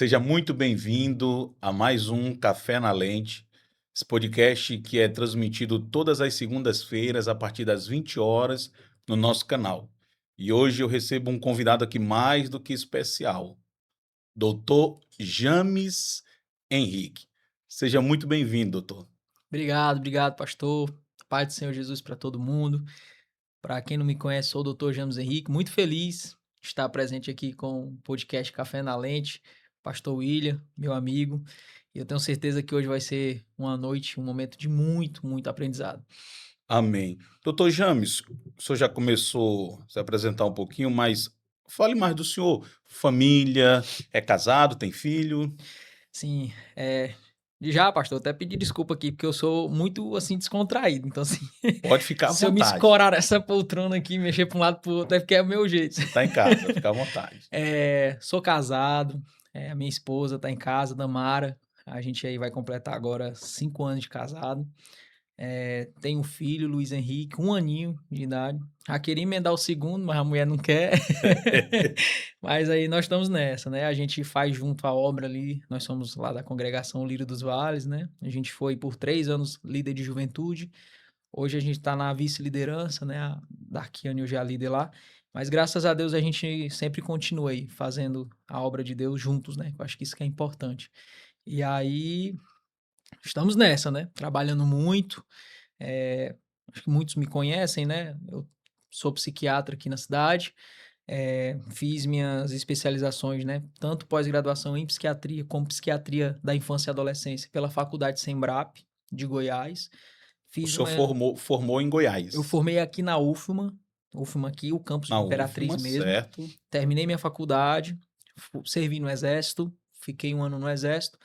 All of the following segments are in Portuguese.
Seja muito bem-vindo a mais um Café na Lente, esse podcast que é transmitido todas as segundas-feiras a partir das 20 horas no nosso canal. E hoje eu recebo um convidado aqui mais do que especial, Dr. James Henrique. Seja muito bem-vindo, doutor. Obrigado, pastor. Paz do Senhor Jesus para todo mundo. Para quem não me conhece, sou o Dr. James Henrique. Muito feliz de estar presente aqui com o podcast Café na Lente, pastor William, meu amigo. E eu tenho certeza que hoje vai ser uma noite, um momento de muito aprendizado. Amém. Doutor James, o senhor já começou a se apresentar um pouquinho, mas fale mais do senhor. Família, é casado, tem filho? Sim, já, pastor, até pedi desculpa aqui, porque eu sou muito, assim, descontraído. Então, assim, Pode ficar à se eu me vontade. escorar nessa poltrona aqui, mexer para um lado para o outro, é porque é o meu jeito. Você está em casa, fica à vontade. Sou casado, a minha esposa tá em casa, Damara. A gente aí vai completar agora 5 anos de casado. Tenho um filho, Luiz Henrique, 1 aninho de idade. Já queria emendar o segundo, mas a mulher não quer. Mas aí nós estamos nessa, né? A gente faz junto a obra ali. Nós somos lá da congregação Lírio dos Vales, né? A gente foi por 3 anos líder de juventude. Hoje a gente está na vice-liderança, né? A Darkiane hoje é a líder lá. Mas graças a Deus a gente sempre continua aí fazendo a obra de Deus juntos, né? Eu acho que isso que é importante. E aí estamos nessa, né? Trabalhando muito. Acho que muitos me conhecem, né? Eu sou psiquiatra aqui na cidade. Fiz minhas especializações, né? Tanto pós-graduação em psiquiatria como psiquiatria da infância e adolescência pela Faculdade Sembrap de Goiás. O Fiz senhor uma formou em Eu Goiás, formei aqui na UFMA aqui, o campus na de Imperatriz UFMA, mesmo. certo? Terminei minha faculdade, servi no Exército, fiquei 1 ano no Exército.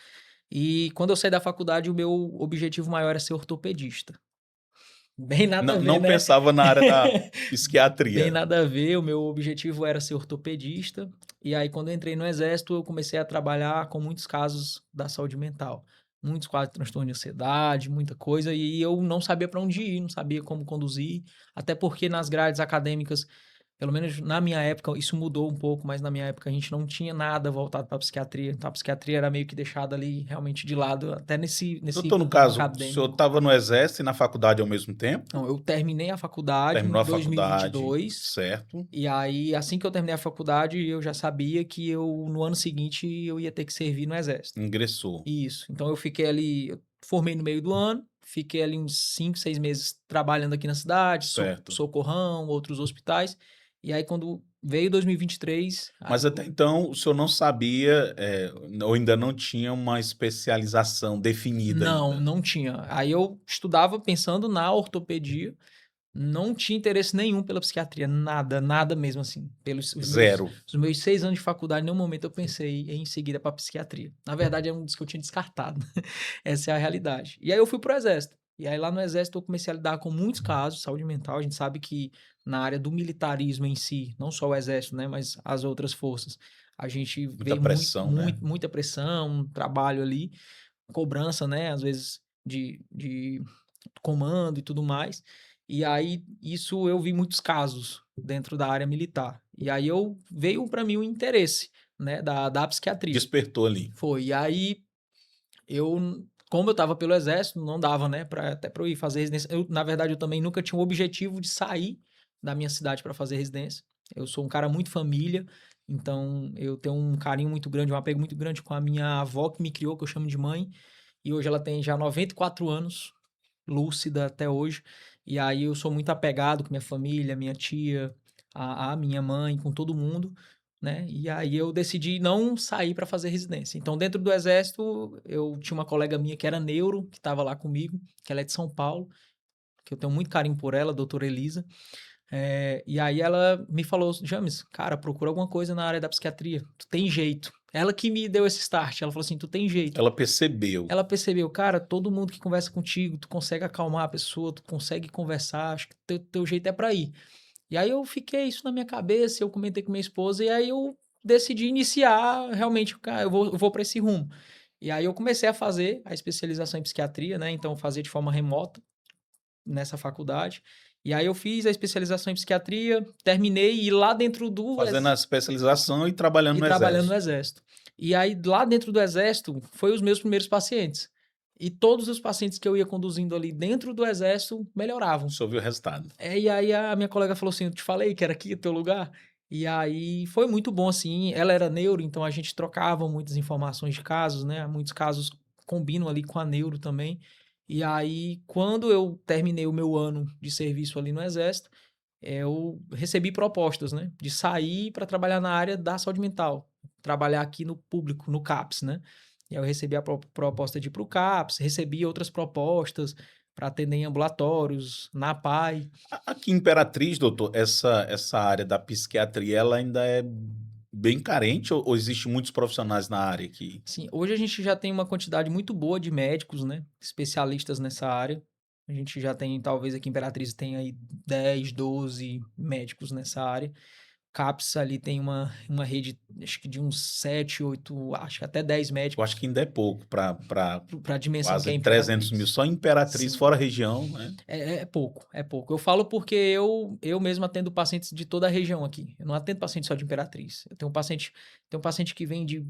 E quando eu saí da faculdade, o meu objetivo maior era ser ortopedista. Bem nada a Não, ver, não né? pensava na área da Bem psiquiatria. nada a ver, o meu objetivo era ser ortopedista. E aí, quando eu entrei no Exército, eu comecei a trabalhar com muitos casos da saúde mental. Muitos quadros de transtorno de ansiedade, muita coisa, e eu não sabia para onde ir, não sabia como conduzir, até porque nas grades acadêmicas, pelo menos na minha época, isso mudou um pouco, mas na minha época a gente não tinha nada voltado para psiquiatria. Então a psiquiatria era meio que deixada ali realmente de lado, até nesse Doutor, no ramo caso, o senhor acadêmico. estava no Exército e na faculdade ao mesmo tempo? Então, eu terminei a faculdade em Terminou a faculdade, 2022. certo? E aí, assim que eu terminei a faculdade, eu já sabia que no ano seguinte, eu ia ter que servir no Exército. Ingressou, Isso. Então, eu fiquei ali, eu formei no meio do ano, fiquei ali uns 5, 6 meses trabalhando aqui na cidade, certo. Socorrão, outros hospitais. E aí, quando veio 2023, Mas aí até então o senhor não sabia, ou ainda não tinha uma especialização definida não, ainda? não tinha. Aí eu estudava pensando na ortopedia. Não tinha interesse nenhum pela psiquiatria, nada mesmo assim. Pelos Zero. os meus 6 anos de faculdade, em nenhum momento eu pensei em seguir para psiquiatria. Na verdade, é um dos que eu tinha descartado. Essa é a realidade. E aí eu fui pro Exército. E aí lá no Exército eu comecei a lidar com muitos casos de saúde mental. A gente sabe que na área do militarismo em si, não só o Exército, né, mas as outras forças, a gente Muita vê pressão, né? muita pressão, um trabalho ali, cobrança, né, às vezes de comando e tudo mais. E aí, isso eu vi muitos casos dentro da área militar. E aí veio para mim o interesse, né, da psiquiatria. Despertou ali. Foi. E aí, como eu estava pelo exército, não dava, né, até para eu ir fazer residência. Na verdade, eu também nunca tinha o objetivo de sair da minha cidade para fazer residência. Eu sou um cara muito família, então eu tenho um carinho muito grande, um apego muito grande com a minha avó que me criou, que eu chamo de mãe. E hoje ela tem já 94 anos, lúcida até hoje. E aí eu sou muito apegado com minha família, minha tia, a minha mãe, com todo mundo, né? E aí eu decidi não sair para fazer residência. Então, dentro do exército, eu tinha uma colega minha que era neuro, que estava lá comigo, que ela é de São Paulo, que eu tenho muito carinho por ela, a doutora Elisa. E aí ela me falou, James, cara, procura alguma coisa na área da psiquiatria, tu tem jeito. Ela que me deu esse start, ela falou assim, tu tem jeito. Ela percebeu. Ela percebeu, cara, todo mundo que conversa contigo, tu consegue acalmar a pessoa, tu consegue conversar, acho que teu jeito é pra ir. E aí eu fiquei isso na minha cabeça, eu comentei com minha esposa, e aí eu decidi iniciar realmente, cara, eu vou para esse rumo. E aí eu comecei a fazer a especialização em psiquiatria, né? Então, fazer de forma remota nessa faculdade. E aí eu fiz a especialização em psiquiatria, terminei e lá dentro do Fazendo a especialização e trabalhando e no trabalhando no Exército. exército. E aí, lá dentro do Exército, foi os meus primeiros pacientes. E todos os pacientes que eu ia conduzindo ali dentro do Exército melhoravam. Só viu o resultado. E aí a minha colega falou assim: eu te falei que era aqui o teu lugar. E aí foi muito bom, assim. Ela era neuro, então a gente trocava muitas informações de casos, né? Muitos casos combinam ali com a neuro também. E aí, quando eu terminei o meu ano de serviço ali no Exército, eu recebi propostas, né? De sair para trabalhar na área da saúde mental, trabalhar aqui no público, no CAPS, né? E aí eu recebi a proposta de ir para o CAPS, recebi outras propostas para atender em ambulatórios, na PAI. Aqui em Imperatriz, doutor, essa área da psiquiatria, ela ainda é bem carente ou existe muitos profissionais na área aqui? Sim, hoje a gente já tem uma quantidade muito boa de médicos, né? Especialistas nessa área. A gente já tem, talvez aqui em Imperatriz tem aí 10, 12 médicos nessa área. CAPS ali tem uma rede, acho que de uns 7, 8, acho que até 10 Eu acho médicos que ainda é pouco para para a dimensão que é quase 300 mil. Imperatriz. Só Imperatriz, Sim, fora a região, né? é pouco, é pouco. Eu falo porque eu mesmo atendo pacientes de toda a região aqui. Eu não atendo paciente só de Imperatriz. Eu tenho um paciente que vem de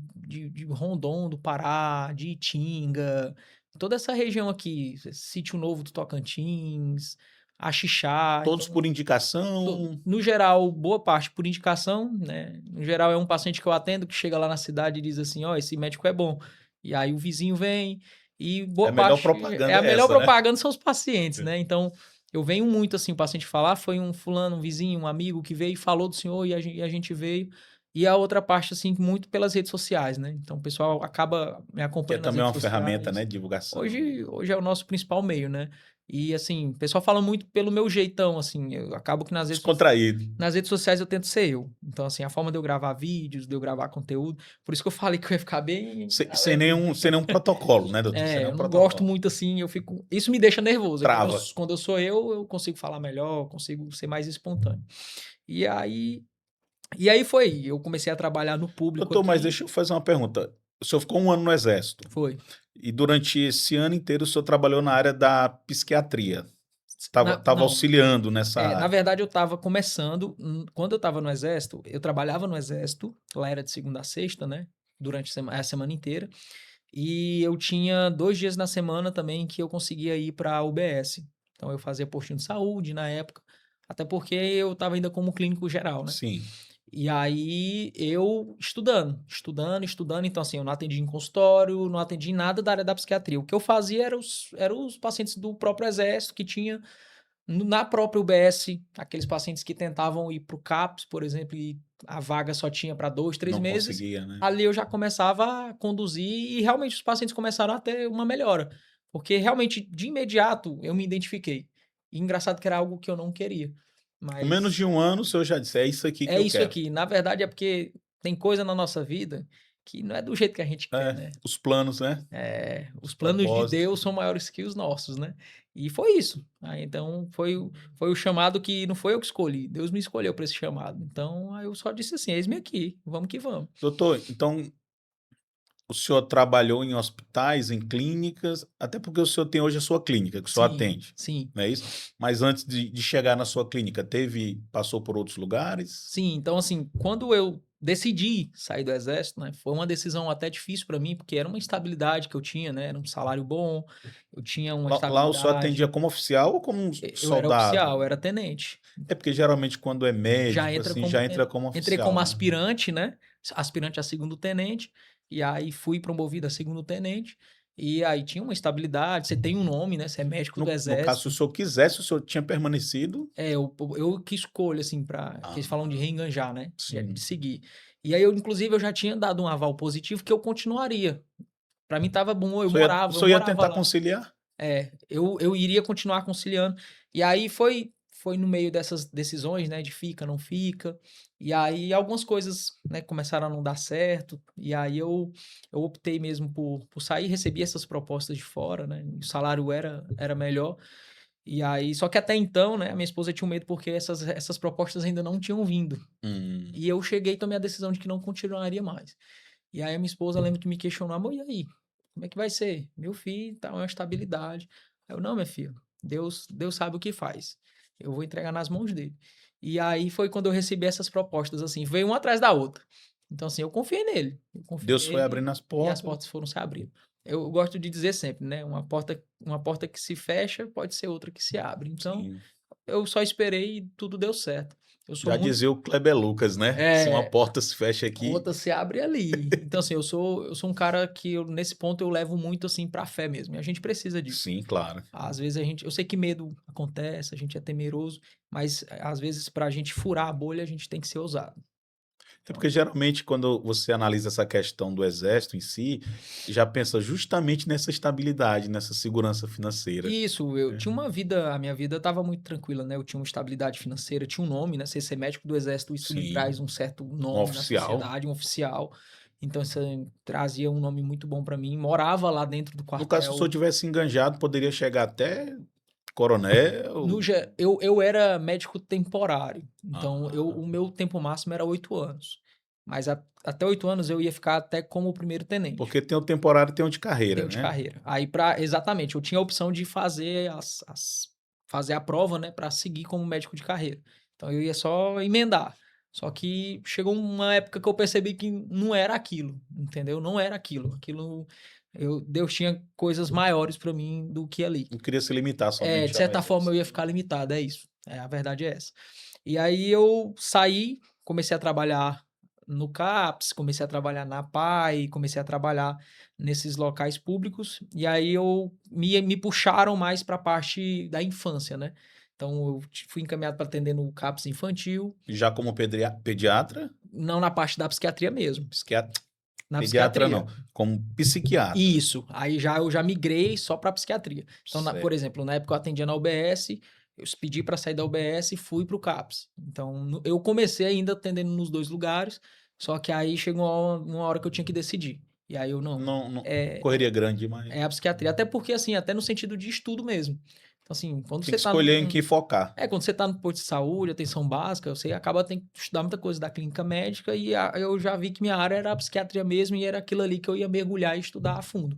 Rondon, do Pará, de Itinga, toda essa região aqui, Sítio Novo do Tocantins, Axixá. Todos por Então, indicação. no geral, boa parte por indicação, né? No geral, é um paciente que eu atendo que chega lá na cidade e diz assim: ó, esse médico é bom. E aí o vizinho vem e É boa a melhor parte é propaganda a é melhor essa, né? propaganda são os pacientes, né? Então, eu venho muito assim, o paciente falar, foi um fulano, um vizinho, um amigo que veio e falou do senhor e a gente veio. E a outra parte, assim, muito pelas redes sociais, né? Então, o pessoal acaba me Que é acompanhando nas também redes uma ferramenta, né, sociais. de divulgação. Hoje é o nosso principal meio, né? E assim, o pessoal fala muito pelo meu jeitão, assim, eu acabo que Descontraído. nas redes sociais eu tento ser eu. Então, assim, a forma de eu gravar vídeos, de eu gravar conteúdo, por isso que eu falei que eu ia ficar bem Sem nenhum protocolo, né, doutor? Sem é, nenhum eu não gosto protocolo. muito assim, eu fico. Isso me deixa nervoso. Aí Trava. quando eu sou eu consigo falar melhor, consigo ser mais espontâneo. E aí, e aí foi. Eu comecei a trabalhar no público Doutor, mas aqui. deixa eu fazer uma pergunta. O senhor ficou um ano no Exército. Foi. E durante esse ano inteiro o senhor trabalhou na área da psiquiatria. Estava Não, auxiliando nessa na área. verdade eu estava começando. Quando eu estava no Exército, eu trabalhava no Exército, lá era de segunda a sexta, né? Durante a semana inteira. E eu tinha 2 dias na semana também que eu conseguia ir para a UBS. Então eu fazia postinho de saúde na época, até porque eu estava ainda como clínico geral, né? Sim. E aí eu estudando. Então, assim, eu não atendi em consultório, não atendi nada da área da psiquiatria. O que eu fazia eram os pacientes do próprio exército que tinha na própria UBS, aqueles pacientes que tentavam ir para o CAPS, por exemplo, e a vaga só tinha para 2, 3 Não meses. conseguia, né? Ali eu já começava a conduzir e realmente os pacientes começaram a ter uma melhora. Porque realmente, de imediato, eu me identifiquei. E engraçado que era algo que eu não queria. Com menos Mas de um ano, o senhor já disse, é isso aqui que é eu isso quero. aqui. Na verdade, é porque tem coisa na nossa vida que não é do jeito que a gente quer, É, né? os planos, né? Os Os planos de propósitos. Deus são maiores que os nossos, né? E foi isso. Aí, então, foi o chamado que não foi eu que escolhi. Deus me escolheu para esse chamado. Então, aí eu só disse assim: eis-me aqui, vamos que vamos. Doutor, então o senhor trabalhou em hospitais, em clínicas, até porque o senhor tem hoje a sua clínica, que o senhor Sim, atende, sim. não é isso? Mas antes de chegar na sua clínica, passou por outros lugares? Sim, então assim, quando eu decidi sair do exército, né, foi uma decisão até difícil para mim, porque era uma estabilidade que eu tinha, né, era um salário bom, eu tinha uma Lá o senhor atendia estabilidade. como oficial ou como um Eu era soldado? oficial, eu era tenente. É porque geralmente quando é Já médico, entra assim, como já entra como entrei oficial, como né? aspirante, né, aspirante a segundo tenente, e aí fui promovido a segundo tenente, e aí tinha uma estabilidade, você tem um nome, né, você é médico do No caso, se o exército. senhor quisesse, o senhor tinha permanecido. Eu que escolho, assim, para que eles falam de Ah, reenganjar, né, de sim. seguir. E aí eu, inclusive, eu já tinha dado um aval positivo que eu continuaria. Para mim estava bom, O eu senhor ia morava tentar lá. conciliar? Eu iria continuar conciliando. E aí foi no meio dessas decisões, né, de fica, não fica. E aí algumas coisas, né, começaram a não dar certo. E aí eu optei mesmo por sair, recebi essas propostas de fora, né? O salário era melhor. E aí, só que até então, né, a minha esposa tinha um medo porque essas propostas ainda não tinham vindo. Hum. E eu cheguei e tomei a decisão de que não continuaria mais. E aí a minha esposa lembra que me questionou, amor, e aí? Como é que vai ser? Meu filho tá uma estabilidade. Aí eu, não, minha filha, Deus sabe o que faz. Eu vou entregar nas mãos dele. E aí foi quando eu recebi essas propostas, assim, veio uma atrás da outra. Então, assim, eu confiei nele. Eu confiei Deus foi nele abrindo as e as portas. portas foram se abrindo. Eu gosto de dizer sempre, né? Uma porta que se fecha pode ser outra que se abre. Então, Sim. eu só esperei e tudo deu certo. Eu sou Já muito. dizia o Kleber Lucas, né? Se uma É, porta se fecha aqui, outra se abre ali. Então, assim, eu sou um cara que nesse ponto eu levo muito assim pra fé mesmo. E a gente precisa disso. sim, claro. Às vezes eu sei que medo acontece, a gente é temeroso, mas às vezes pra gente furar a bolha, a gente tem que ser ousado. É Então, porque geralmente quando você analisa essa questão do exército em si, já pensa justamente nessa estabilidade, nessa segurança financeira. isso, eu É. tinha uma vida, a minha vida estava muito tranquila, né? Eu tinha uma estabilidade financeira, tinha um nome, né? Ser médico do exército, isso lhe traz Sim, um certo um nome na oficial. sociedade, um oficial. Então, isso trazia um nome muito bom pra mim. Morava lá dentro do No caso, se o senhor quartel. tivesse enganjado, poderia chegar até coronel. Eu era médico temporário, então Ah, o meu tempo máximo era 8 anos. Mas até 8 anos eu ia ficar até como primeiro tenente. porque tem o temporário e tem o de carreira, Tenho de né? carreira. Aí exatamente, eu tinha a opção de fazer fazer a prova, né, para seguir como médico de carreira. Então eu ia só emendar. Só que chegou uma época que eu percebi que não era aquilo, entendeu? Não era aquilo. Deus tinha coisas maiores para mim do que ali. Não queria se limitar É, de somente ao certa forma eu exército. ia ficar limitado, é isso. É, a verdade é essa. E aí eu saí, comecei a trabalhar no CAPS, comecei a trabalhar na PAI, comecei a trabalhar nesses locais públicos, e aí me puxaram mais para a parte da infância, né? Então eu fui encaminhado para atender no CAPS infantil, Já como pediatra, não na parte da psiquiatria mesmo, psiquiatra, na pediatra não, psiquiatria. como psiquiatra. Isso, aí eu já migrei só para psiquiatria. Então, por Certo. exemplo, na época eu atendia na UBS, eu pedi para sair da UBS e fui para o CAPS. Então, eu comecei ainda atendendo nos dois lugares, só que aí chegou uma hora que eu tinha que decidir. E aí eu não, Não, não, é, correria grande demais. é a psiquiatria, até porque assim, até no sentido de estudo mesmo. Então, assim, Tem que escolher em que focar. quando você tá no posto de saúde, atenção básica, você acaba tendo que estudar muita coisa da clínica médica e eu já vi que minha área era a psiquiatria mesmo e era aquilo ali que eu ia mergulhar e estudar a fundo.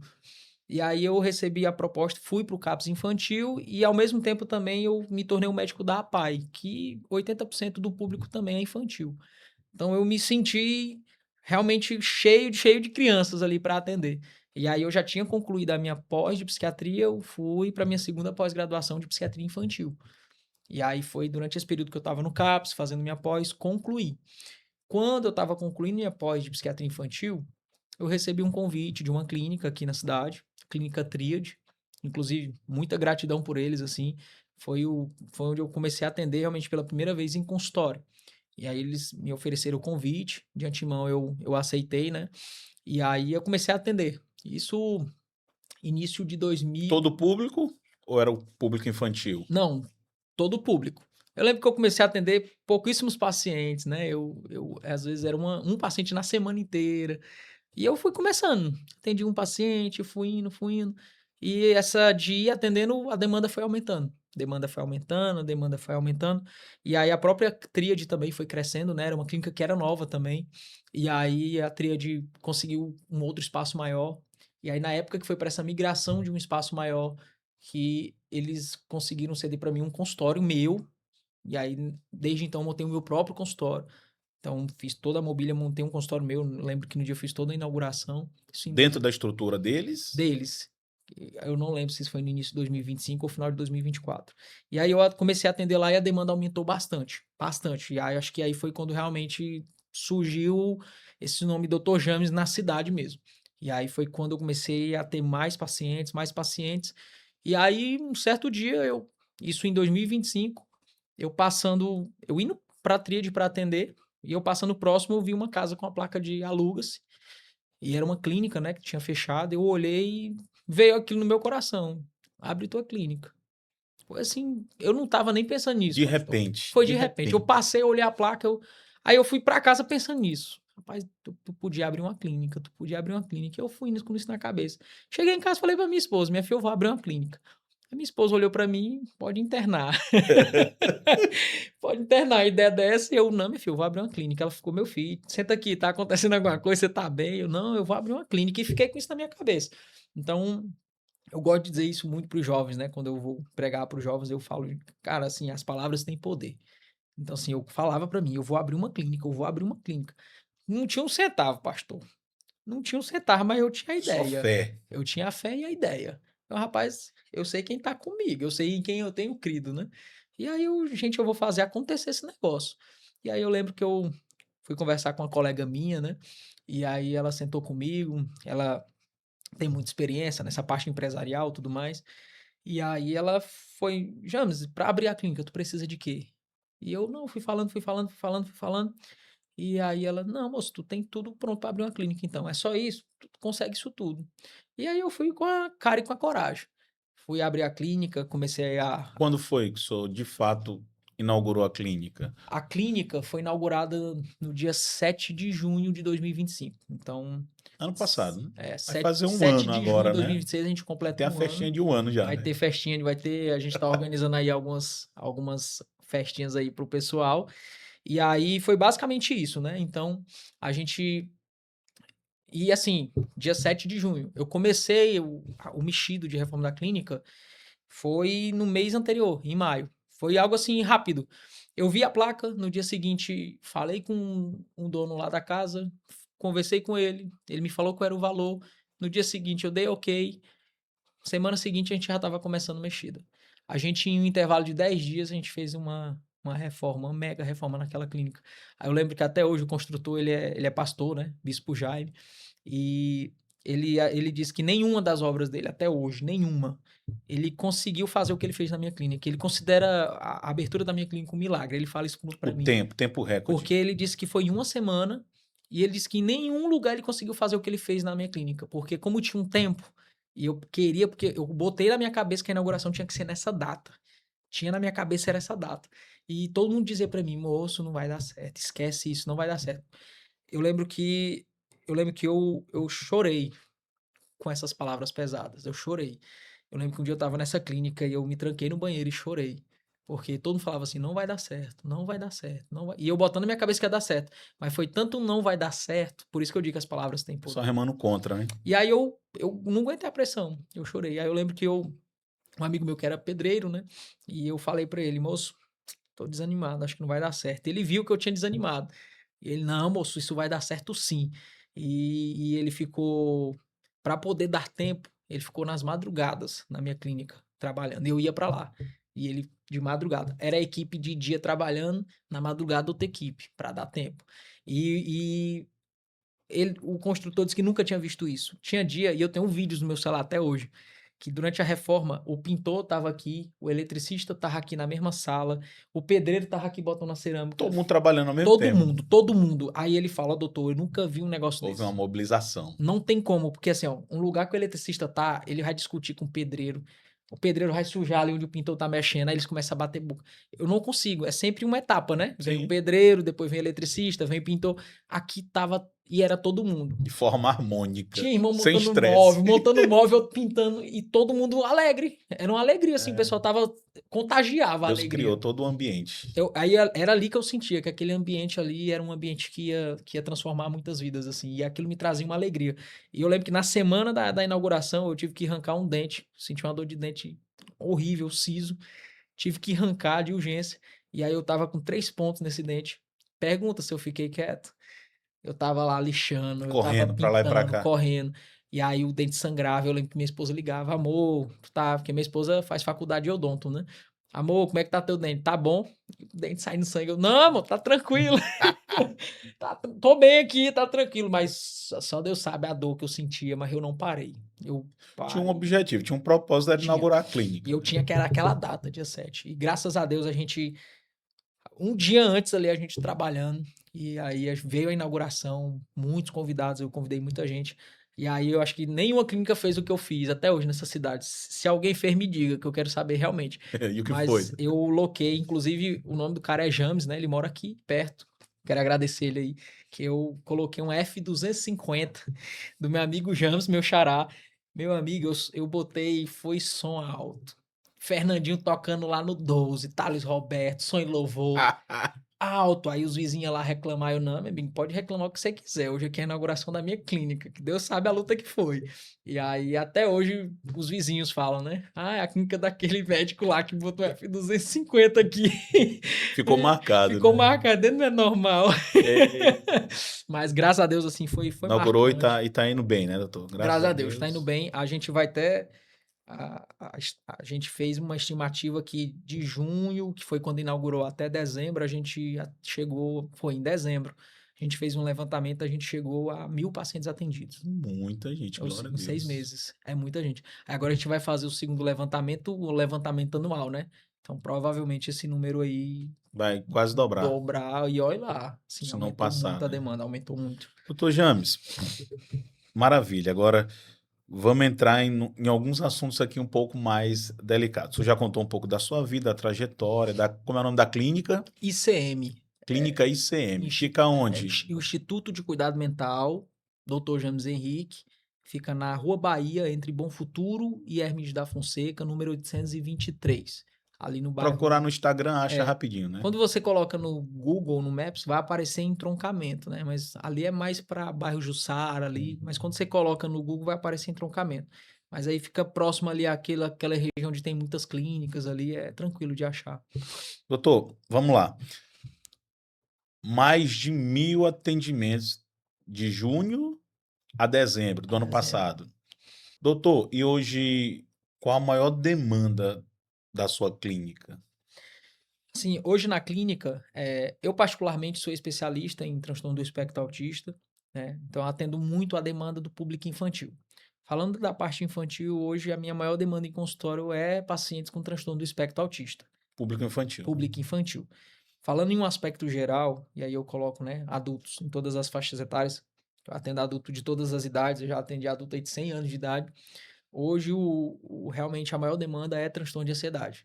E aí eu recebi a proposta, fui para o CAPS infantil e ao mesmo tempo também eu me tornei um médico da APAE, que 80% do público também é infantil. Então eu me senti realmente cheio de crianças ali para atender. E aí eu já tinha concluído a minha pós de psiquiatria, eu fui para minha segunda pós-graduação de psiquiatria infantil. E aí foi durante esse período que eu estava no CAPS, fazendo minha pós, concluí. Quando eu estava concluindo minha pós de psiquiatria infantil, eu recebi um convite de uma clínica aqui na cidade, Clínica Tríade. Inclusive, muita gratidão por eles, assim. Foi onde eu comecei a atender realmente pela primeira vez em consultório. E aí eles me ofereceram o convite, de antemão eu aceitei, né? E aí eu comecei a atender. Isso início de 2000. Todo público ou era o público infantil? Não, todo o público. Eu lembro que eu comecei a atender pouquíssimos pacientes, né? Eu às vezes era um paciente na semana inteira. E eu fui começando. Atendi um paciente, fui indo, fui indo. E essa de ir atendendo, a demanda foi aumentando. Demanda foi aumentando, a demanda foi aumentando. E aí a própria tríade também foi crescendo, né? Era uma clínica que era nova também. E aí a tríade conseguiu um outro espaço maior. E aí, na época que foi para essa migração de um espaço maior, que eles conseguiram ceder para mim um consultório meu. E aí, desde então, eu montei o meu próprio consultório. Então, fiz toda a mobília, montei um consultório meu. Lembro que no dia eu fiz toda a inauguração. Isso em Dentro da estrutura deles? deles. Eu não lembro se isso foi no início de 2025 ou final de 2024. E aí eu comecei a atender lá e a demanda aumentou bastante. Bastante. E aí acho que aí foi quando realmente surgiu esse nome Dr. James na cidade mesmo. E aí foi quando eu comecei a ter mais pacientes, mais pacientes. E aí, um certo dia, isso em 2025, eu indo para a tríade para atender, e eu passando próximo, eu vi uma casa com a placa de aluga-se, e era uma clínica, né, que tinha fechado. Eu olhei e veio aquilo no meu coração. Abre tua clínica. Foi assim, eu não estava nem pensando nisso, De pastor. repente, Foi de de repente. Eu repente. passei, olhei a placa, aí eu fui para casa pensando nisso. Rapaz, tu podia abrir uma clínica, tu podia abrir uma clínica. Eu fui com isso na cabeça. Cheguei em casa e falei para minha esposa, minha filha, eu vou abrir uma clínica. A minha esposa olhou para mim, pode internar. Pode internar, a ideia dessa, eu, não, meu filho, eu vou abrir uma clínica. Ela ficou, meu filho, senta aqui, tá acontecendo alguma coisa, você tá bem? Eu, não, eu vou abrir uma clínica. E fiquei com isso na minha cabeça. Então, eu gosto de dizer isso muito para os jovens, né? Quando eu vou pregar para os jovens, eu falo, cara, assim, as palavras têm poder. Então, assim, eu falava para mim, eu vou abrir uma clínica, eu vou abrir uma clínica. Não tinha um centavo, pastor. Não tinha um centavo, mas eu tinha a Só ideia. fé. Eu tinha a fé e a ideia. Então, rapaz, eu sei quem tá comigo, eu sei em quem eu tenho crido, né? E aí, gente, eu vou fazer acontecer esse negócio. E aí eu lembro que eu fui conversar com uma colega minha, né? E aí ela sentou comigo, ela tem muita experiência nessa parte empresarial e tudo mais. E aí ela foi, James, para abrir a clínica, tu precisa de quê? E eu não, fui falando, fui falando, fui falando, fui falando. E aí ela, não, moço, tu tem tudo pronto para abrir uma clínica, então é só isso, tu consegue isso tudo. E aí eu fui com a cara e com a coragem. Fui abrir a clínica, comecei a. Quando foi que o senhor, de fato, inaugurou a clínica? A clínica foi inaugurada no dia 7 de junho de 2025. Então, Ano passado, né? Vai 7, fazer um 7 ano de junho de agora, né? 2026 a gente Vai completa ter a um festinha ano. de um ano já, Vai né? ter festinha, a gente tá organizando aí algumas festinhas aí pro pessoal. E aí foi basicamente isso, né? Então, a gente. E assim, dia 7 de junho, eu comecei o mexido de reforma da clínica foi no mês anterior, em maio. Foi algo assim rápido. Eu vi a placa, no dia seguinte falei com um dono lá da casa, conversei com ele me falou qual era o valor. No dia seguinte eu dei ok. Semana seguinte a gente já estava começando mexida. A gente, em um intervalo de 10 dias, a gente fez uma reforma, uma mega reforma naquela clínica. Aí eu lembro que até hoje o construtor, ele é pastor, né? Bispo Jaime. E ele disse que nenhuma das obras dele, até hoje, nenhuma, ele conseguiu fazer o que ele fez na minha clínica. Ele considera a abertura da minha clínica um milagre. Ele fala isso O para mim. tempo recorde. Porque ele disse que foi em uma semana e ele disse que em nenhum lugar ele conseguiu fazer o que ele fez na minha clínica. Porque como tinha um tempo, e eu queria, porque eu botei na minha cabeça que a inauguração tinha que ser nessa data. Tinha na minha cabeça era essa data. E todo mundo dizia para mim, moço, não vai dar certo, esquece isso, não vai dar certo. Eu lembro que eu chorei com essas palavras pesadas. Eu chorei. Eu lembro que um dia eu estava nessa clínica e eu me tranquei no banheiro e chorei. Porque todo mundo falava assim, não vai dar certo, não vai dar certo, não vai. E eu botando na minha cabeça que ia dar certo. Mas foi tanto não vai dar certo, por isso que eu digo que as palavras têm Só poder. remando contra, né? E aí eu não aguentei a pressão, eu chorei. Aí eu lembro que um amigo meu que era pedreiro, né? E eu falei pra ele, moço, tô desanimado, acho que não vai dar certo. Ele viu que eu tinha desanimado. E ele, não, moço, isso vai dar certo sim. E ele ficou, para poder dar tempo, ele ficou nas madrugadas na minha clínica, trabalhando. Eu ia para lá. E ele de madrugada. Era a equipe de dia trabalhando, na madrugada outra equipe, para dar tempo. E o construtor disse que nunca tinha visto isso. Tinha dia, e eu tenho vídeos no meu celular até hoje, que durante a reforma, o pintor estava aqui, o eletricista estava aqui na mesma sala, o pedreiro estava aqui botando a cerâmica. Todo mundo trabalhando ao mesmo Todo tempo. mundo, todo mundo. Aí ele fala, doutor, eu nunca vi um negócio Houve uma desse. mobilização. Não tem como, porque assim, ó, um lugar que o eletricista tá, ele vai discutir com o pedreiro vai sujar ali onde o pintor tá mexendo, aí eles começam a bater boca. Eu não consigo, é sempre uma etapa, né? Vem o Sim. pedreiro, depois vem o eletricista, vem o pintor. Aqui tava, e era todo mundo. De forma harmônica. Tinha irmão Sem montando estresse. móvel, outro pintando, e todo mundo alegre. Era uma alegria, assim, o É, pessoal tava, contagiava a Deus criou alegria. todo o ambiente. Aí era ali que eu sentia que aquele ambiente ali era um ambiente que ia transformar muitas vidas, assim, e aquilo me trazia uma alegria. E eu lembro que na semana da inauguração eu tive que arrancar um dente, senti uma dor de dente horrível, siso, tive que arrancar de urgência, e aí eu tava com 3 pontos nesse dente. Pergunta se eu fiquei quieto. Eu tava lá lixando, eu tava Correndo pra lá e pra pintando, cá. correndo, e aí o dente sangrava. Eu lembro que minha esposa ligava, amor, tá, porque minha esposa faz faculdade de odonto, né? Amor, como é que tá teu dente? Tá bom? O dente saindo sangue. Eu, não, amor, tá tranquilo. Tô bem aqui, tá tranquilo. Mas só Deus sabe a dor que eu sentia, mas eu não parei. Eu Tinha um parei. objetivo, tinha um propósito de Tinha. inaugurar a E clínica. eu tinha que era aquela data, dia 7. E graças a Deus a gente um dia antes ali a gente trabalhando, e aí veio a inauguração, muitos convidados, eu convidei muita gente, e aí eu acho que nenhuma clínica fez o que eu fiz até hoje nessa cidade. Se alguém fez, me diga, que eu quero saber realmente. E o que foi? Mas eu loquei, inclusive o nome do cara é James, né? Ele mora aqui perto. Quero agradecer ele aí, que eu coloquei um F250 do meu amigo James, meu xará. Meu amigo, eu botei, foi som alto. Fernandinho tocando lá no 12, Thales Roberto, Som e Louvor, alto. Aí os vizinhos lá reclamar, eu não, meu amigo, pode reclamar o que você quiser. Hoje aqui é a inauguração da minha clínica, que Deus sabe a luta que foi. E aí até hoje os vizinhos falam, né? Ah, é a clínica daquele médico lá que botou F250 aqui. Ficou marcado, Ficou né? marcado, não é normal. É, Mas graças a Deus, assim, foi inaugurou e marcante. tá indo bem, né, doutor? Graças Graças a a Deus, tá indo Deus. bem. A gente vai até. A gente fez uma estimativa que de junho, que foi quando inaugurou, até dezembro, a gente chegou. Foi em dezembro. A gente fez um levantamento, a gente chegou a 1.000 pacientes atendidos. Muita gente, glória a Em 6 Deus. meses. É muita gente. Aí agora a gente vai fazer o segundo levantamento, o levantamento anual, né? Então, provavelmente esse número aí Vai quase dobrar, dobrar e olha lá. Sim, se não aumentou passar, muito a né? demanda, aumentou muito. Doutor James, maravilha. Agora vamos entrar em alguns assuntos aqui um pouco mais delicados. Você já contou um pouco da sua vida, da trajetória, como é o nome da clínica? ICM, Clínica ICM. Fica onde? O Instituto de Cuidado Mental, Dr. James Henrique, fica na Rua Bahia, entre Bom Futuro e Hermes da Fonseca, número 823, ali no Procurar bairro. no Instagram, acha É, rapidinho, né? quando você coloca no Google, no Maps, vai aparecer entroncamento, né? Mas ali é mais para bairro Jussara ali, mas quando você coloca no Google vai aparecer entroncamento. Mas aí fica próximo ali aquela região onde tem muitas clínicas ali, é tranquilo de achar. Doutor, vamos lá. Mais de 1.000 atendimentos de junho a dezembro do A ano dezembro. passado. Doutor, e hoje qual a maior demanda da sua clínica? Sim, hoje na clínica, eu particularmente sou especialista em transtorno do espectro autista, né? Então eu atendo muito a demanda do público infantil. Falando da parte infantil, hoje a minha maior demanda em consultório é pacientes com transtorno do espectro autista, Público infantil. público infantil. Falando em um aspecto geral, e aí eu coloco, né, adultos em todas as faixas etárias, eu atendo adulto de todas as idades, eu já atendi adulto aí de 100 anos de idade. Hoje, realmente a maior demanda é transtorno de ansiedade.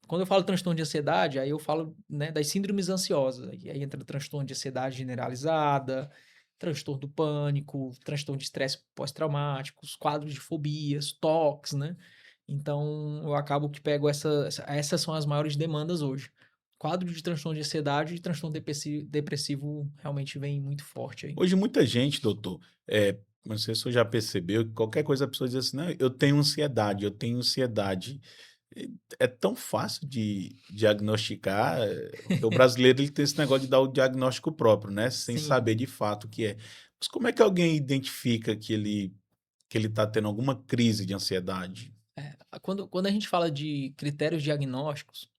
Quando eu falo transtorno de ansiedade, aí eu falo, né, das síndromes ansiosas. E aí entra transtorno de ansiedade generalizada, transtorno do pânico, transtorno de estresse pós-traumático, os quadros de fobias, toques, né? Então, eu acabo que pego essas são as maiores demandas hoje. Quadro de transtorno de ansiedade e transtorno depressivo realmente vem muito forte aí. Hoje muita gente, doutor, não sei se você já percebeu, que qualquer coisa a pessoa diz assim, não, eu tenho ansiedade, eu tenho ansiedade. É tão fácil de diagnosticar, porque o brasileiro ele tem esse negócio de dar o diagnóstico próprio, né? Sem Sim. saber de fato o que é. Mas como é que alguém identifica que ele está tendo alguma crise de ansiedade? Quando a gente fala de critérios diagnósticos,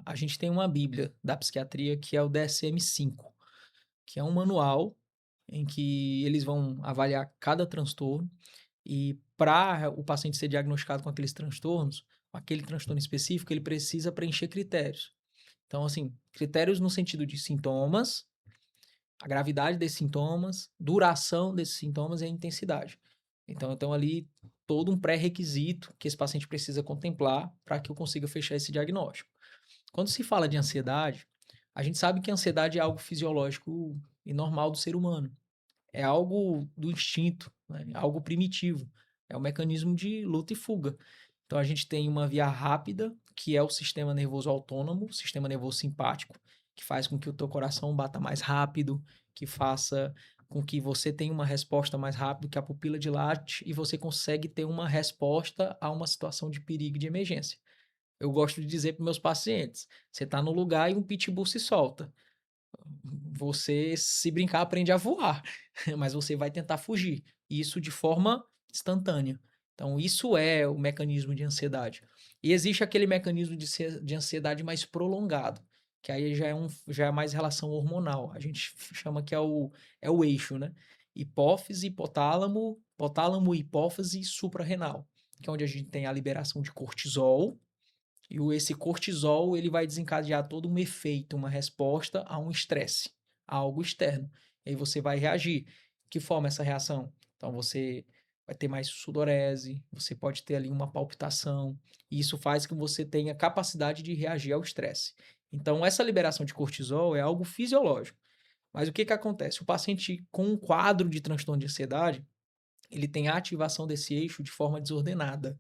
a gente tem uma bíblia da psiquiatria que é o DSM-5, que é um manual em que eles vão avaliar cada transtorno e para o paciente ser diagnosticado com aqueles transtornos, com aquele transtorno específico, ele precisa preencher critérios. Então, assim, critérios no sentido de sintomas, a gravidade desses sintomas, duração desses sintomas e a intensidade. Então ali todo um pré-requisito que esse paciente precisa contemplar para que eu consiga fechar esse diagnóstico. Quando se fala de ansiedade, a gente sabe que a ansiedade é algo fisiológico e normal do ser humano. É algo do instinto, né? É algo primitivo. É um mecanismo de luta e fuga. Então a gente tem uma via rápida, que é o sistema nervoso autônomo, o sistema nervoso simpático, que faz com que o teu coração bata mais rápido, que faça com que você tenha uma resposta mais rápido, que a pupila dilate e você consegue ter uma resposta a uma situação de perigo e de emergência. Eu gosto de dizer para meus pacientes: você está no lugar e um pitbull se solta. Você, se brincar, aprende a voar, mas você vai tentar fugir. Isso de forma instantânea. Então, isso é o mecanismo de ansiedade. E existe aquele mecanismo de ansiedade mais prolongado, que aí já é mais relação hormonal. A gente chama que é o eixo, né? Hipófise, hipotálamo, hipotálamo, hipófise e suprarrenal, que é onde a gente tem a liberação de cortisol, e esse cortisol ele vai desencadear todo um efeito, uma resposta a um estresse, a algo externo. E aí você vai reagir. Que forma essa reação? Então você vai ter mais sudorese, você pode ter ali uma palpitação, e isso faz que você tenha capacidade de reagir ao estresse. Então essa liberação de cortisol é algo fisiológico. Mas o que que acontece? O paciente com um quadro de transtorno de ansiedade, ele tem a ativação desse eixo de forma desordenada,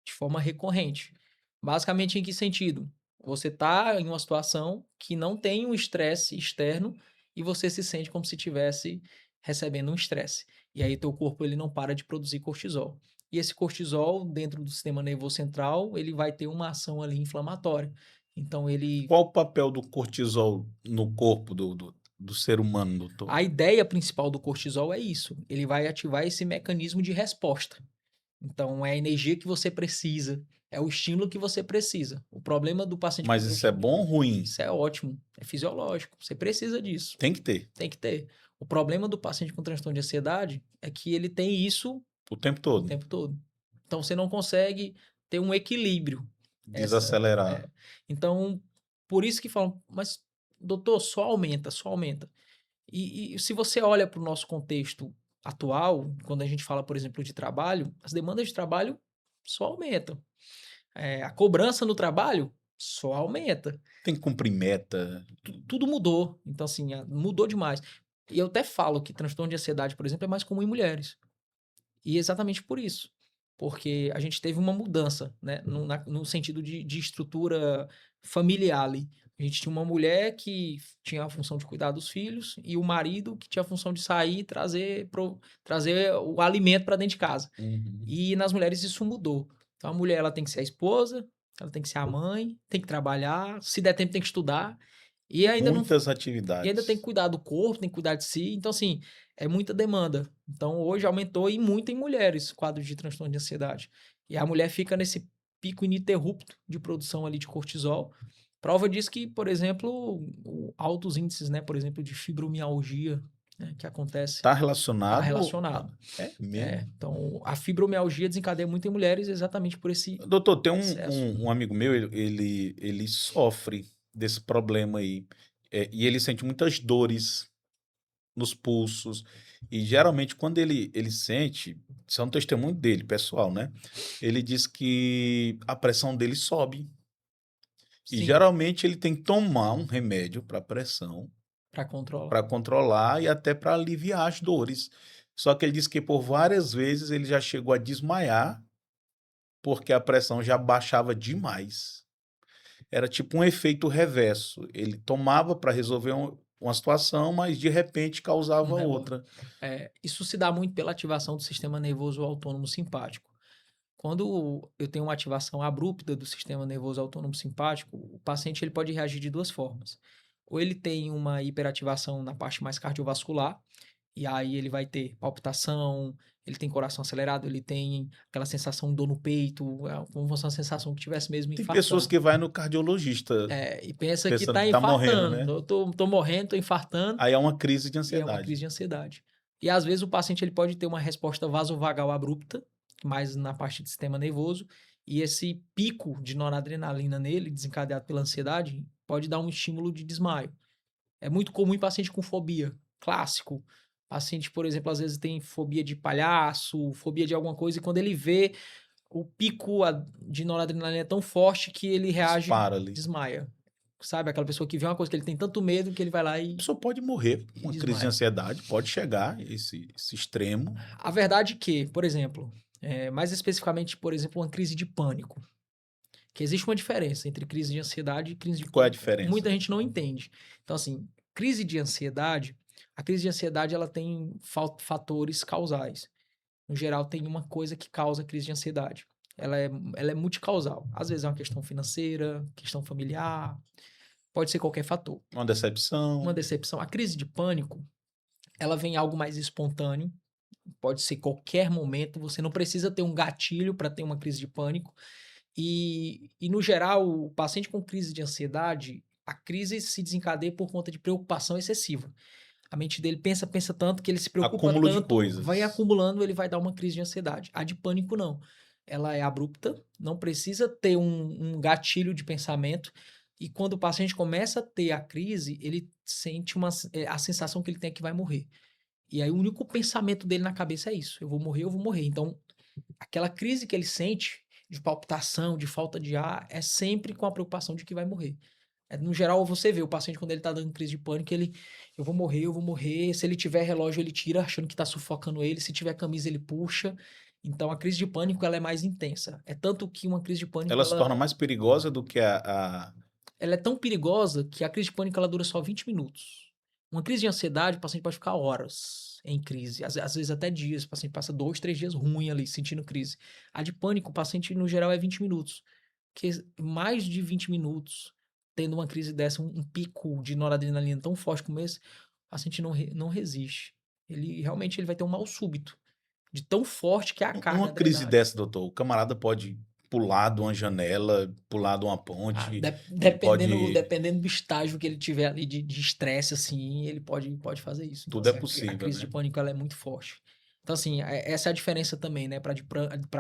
de forma recorrente. Basicamente, em que sentido? Você está em uma situação que não tem um estresse externo e você se sente como se estivesse recebendo um estresse. E aí teu corpo ele não para de produzir cortisol. E esse cortisol, dentro do sistema nervoso central, ele vai ter uma ação ali inflamatória. Então ele Qual o papel do cortisol no corpo do ser humano, doutor? a ideia principal do cortisol é isso, ele vai ativar esse mecanismo de resposta. Então é a energia que você precisa, é o estímulo que você precisa. O problema do paciente com Mas isso é transtorno bom ou ruim? isso é ótimo, é fisiológico, você precisa disso, Tem que ter, tem que ter. O problema do paciente com transtorno de ansiedade é que ele tem isso o tempo o todo. tempo todo. Então você não consegue ter um equilíbrio. Essa Desacelerar. é. Então, por isso que falam: "Mas doutor, só aumenta, só aumenta". E se você olha para o nosso contexto atual, quando a gente fala, por exemplo, de trabalho, as demandas de trabalho só aumentam. A cobrança no trabalho só aumenta. Tem que cumprir meta. Tudo mudou. Então, assim, mudou demais. E eu até falo que transtorno de ansiedade, por exemplo, é mais comum em mulheres. E exatamente por isso. Porque a gente teve uma mudança, né? No sentido de estrutura familiar ali. A gente tinha uma mulher que tinha a função de cuidar dos filhos e o marido que tinha a função de sair e trazer o alimento para dentro de casa. Uhum. E nas mulheres isso mudou. Então a mulher ela tem que ser a esposa, ela tem que ser a mãe, tem que trabalhar, se der tempo tem que estudar e ainda não Muitas e ainda tem que atividades. cuidar do corpo, tem que cuidar de si. Então assim, é muita demanda. Então hoje aumentou e muito em mulheres quadros de transtorno de ansiedade. E a mulher fica nesse pico ininterrupto de produção ali de cortisol. Prova disso que, por exemplo, altos índices, né, por exemplo, de fibromialgia, né, que acontece, Está está relacionado? relacionado. É mesmo. Então, a fibromialgia desencadeia muito em mulheres exatamente por esse Doutor, tem excesso. um amigo meu, ele sofre desse problema aí. E ele sente muitas dores nos pulsos. E geralmente, quando ele sente, isso é um testemunho dele, pessoal, né? Ele diz que a pressão dele sobe. E Sim, geralmente ele tem que tomar um remédio para pressão, para controlar. para controlar e até para aliviar as dores. Só que ele diz que por várias vezes ele já chegou a desmaiar porque a pressão já baixava demais. Era tipo um efeito reverso. Ele tomava para resolver uma situação, mas de repente Um causava revólver. outra. Isso se dá muito pela ativação do sistema nervoso autônomo simpático. Quando eu tenho uma ativação abrupta do sistema nervoso autônomo simpático, o paciente ele pode reagir de duas formas. Ou ele tem uma hiperativação na parte mais cardiovascular, e aí ele vai ter palpitação, ele tem coração acelerado, ele tem aquela sensação de dor no peito, como se fosse uma sensação que tivesse mesmo Tem pessoas infartando. que vai no cardiologista E pensa que pensando tá que tá morrendo, infartando, né? tô morrendo, tô infartando, Aí é uma crise de e é uma ansiedade. crise de ansiedade. E às vezes o paciente ele pode ter uma resposta vasovagal abrupta, mais na parte do sistema nervoso, e esse pico de noradrenalina nele, desencadeado pela ansiedade, pode dar um estímulo de desmaio. É muito comum em paciente com fobia, clássico. Paciente, por exemplo, às vezes tem fobia de palhaço, fobia de alguma coisa, e quando ele vê o pico de noradrenalina é tão forte que ele reage, Dispara ali. desmaia. Sabe, aquela pessoa que vê uma coisa que ele tem tanto medo que ele vai lá A pessoa pode morrer e com uma crise de desmaia. ansiedade, pode chegar esse extremo. A verdade é que, por exemplo, mais especificamente, por exemplo, uma crise de pânico, que existe uma diferença entre crise de ansiedade e crise de Qual é a pânico. diferença? Muita gente não entende. Então, assim, crise de ansiedade, a crise de ansiedade ela tem fatores causais. No geral, tem uma coisa que causa crise de ansiedade. Ela é multicausal. Às vezes é uma questão financeira, questão familiar, pode ser qualquer fator. Uma Uma decepção. decepção. A crise de pânico, ela vem algo mais espontâneo, pode ser qualquer momento, você não precisa ter um gatilho para ter uma crise de pânico. E no geral, o paciente com crise de ansiedade, a crise se desencadeia por conta de preocupação excessiva. A mente dele pensa tanto que ele se preocupa Acúmulo de tanto, vai coisas. acumulando, ele vai dar uma crise de ansiedade. A de pânico não. Ela é abrupta, não precisa ter um gatilho de pensamento. E quando o paciente começa a ter a crise, ele sente a sensação que ele tem é que vai morrer. E aí o único pensamento dele na cabeça é isso: eu vou morrer, eu vou morrer. Então, aquela crise que ele sente de palpitação, de falta de ar, é sempre com a preocupação de que vai morrer. No geral, você vê o paciente quando ele tá dando crise de pânico, eu vou morrer, eu vou morrer. Se ele tiver relógio, ele tira achando que tá sufocando ele. Se tiver camisa, ele puxa. Então a crise de pânico ela é mais intensa. É tanto que uma crise de pânico Ela se torna mais perigosa do que ela é tão perigosa que a crise de pânico ela dura só 20 minutos. Uma crise de ansiedade, o paciente pode ficar horas em crise, às vezes até dias. O paciente passa 2, 3 dias ruim ali, sentindo crise. A de pânico, o paciente no geral é 20 minutos. Porque mais de 20 minutos, tendo uma crise dessa, um pico de noradrenalina tão forte como esse, o paciente não resiste. Ele realmente ele vai ter um mal súbito, de tão forte que é a carga uma crise adrenal. dessa, doutor. O camarada pode pular de uma janela, pular de uma Ah, ponte, ele dependendo, pode. dependendo do estágio que ele tiver ali de estresse, assim, ele pode fazer isso. Então, Tudo é assim, a possível, crise de né? pânico, ela é muito forte. Então, assim, essa é a diferença também, né, pra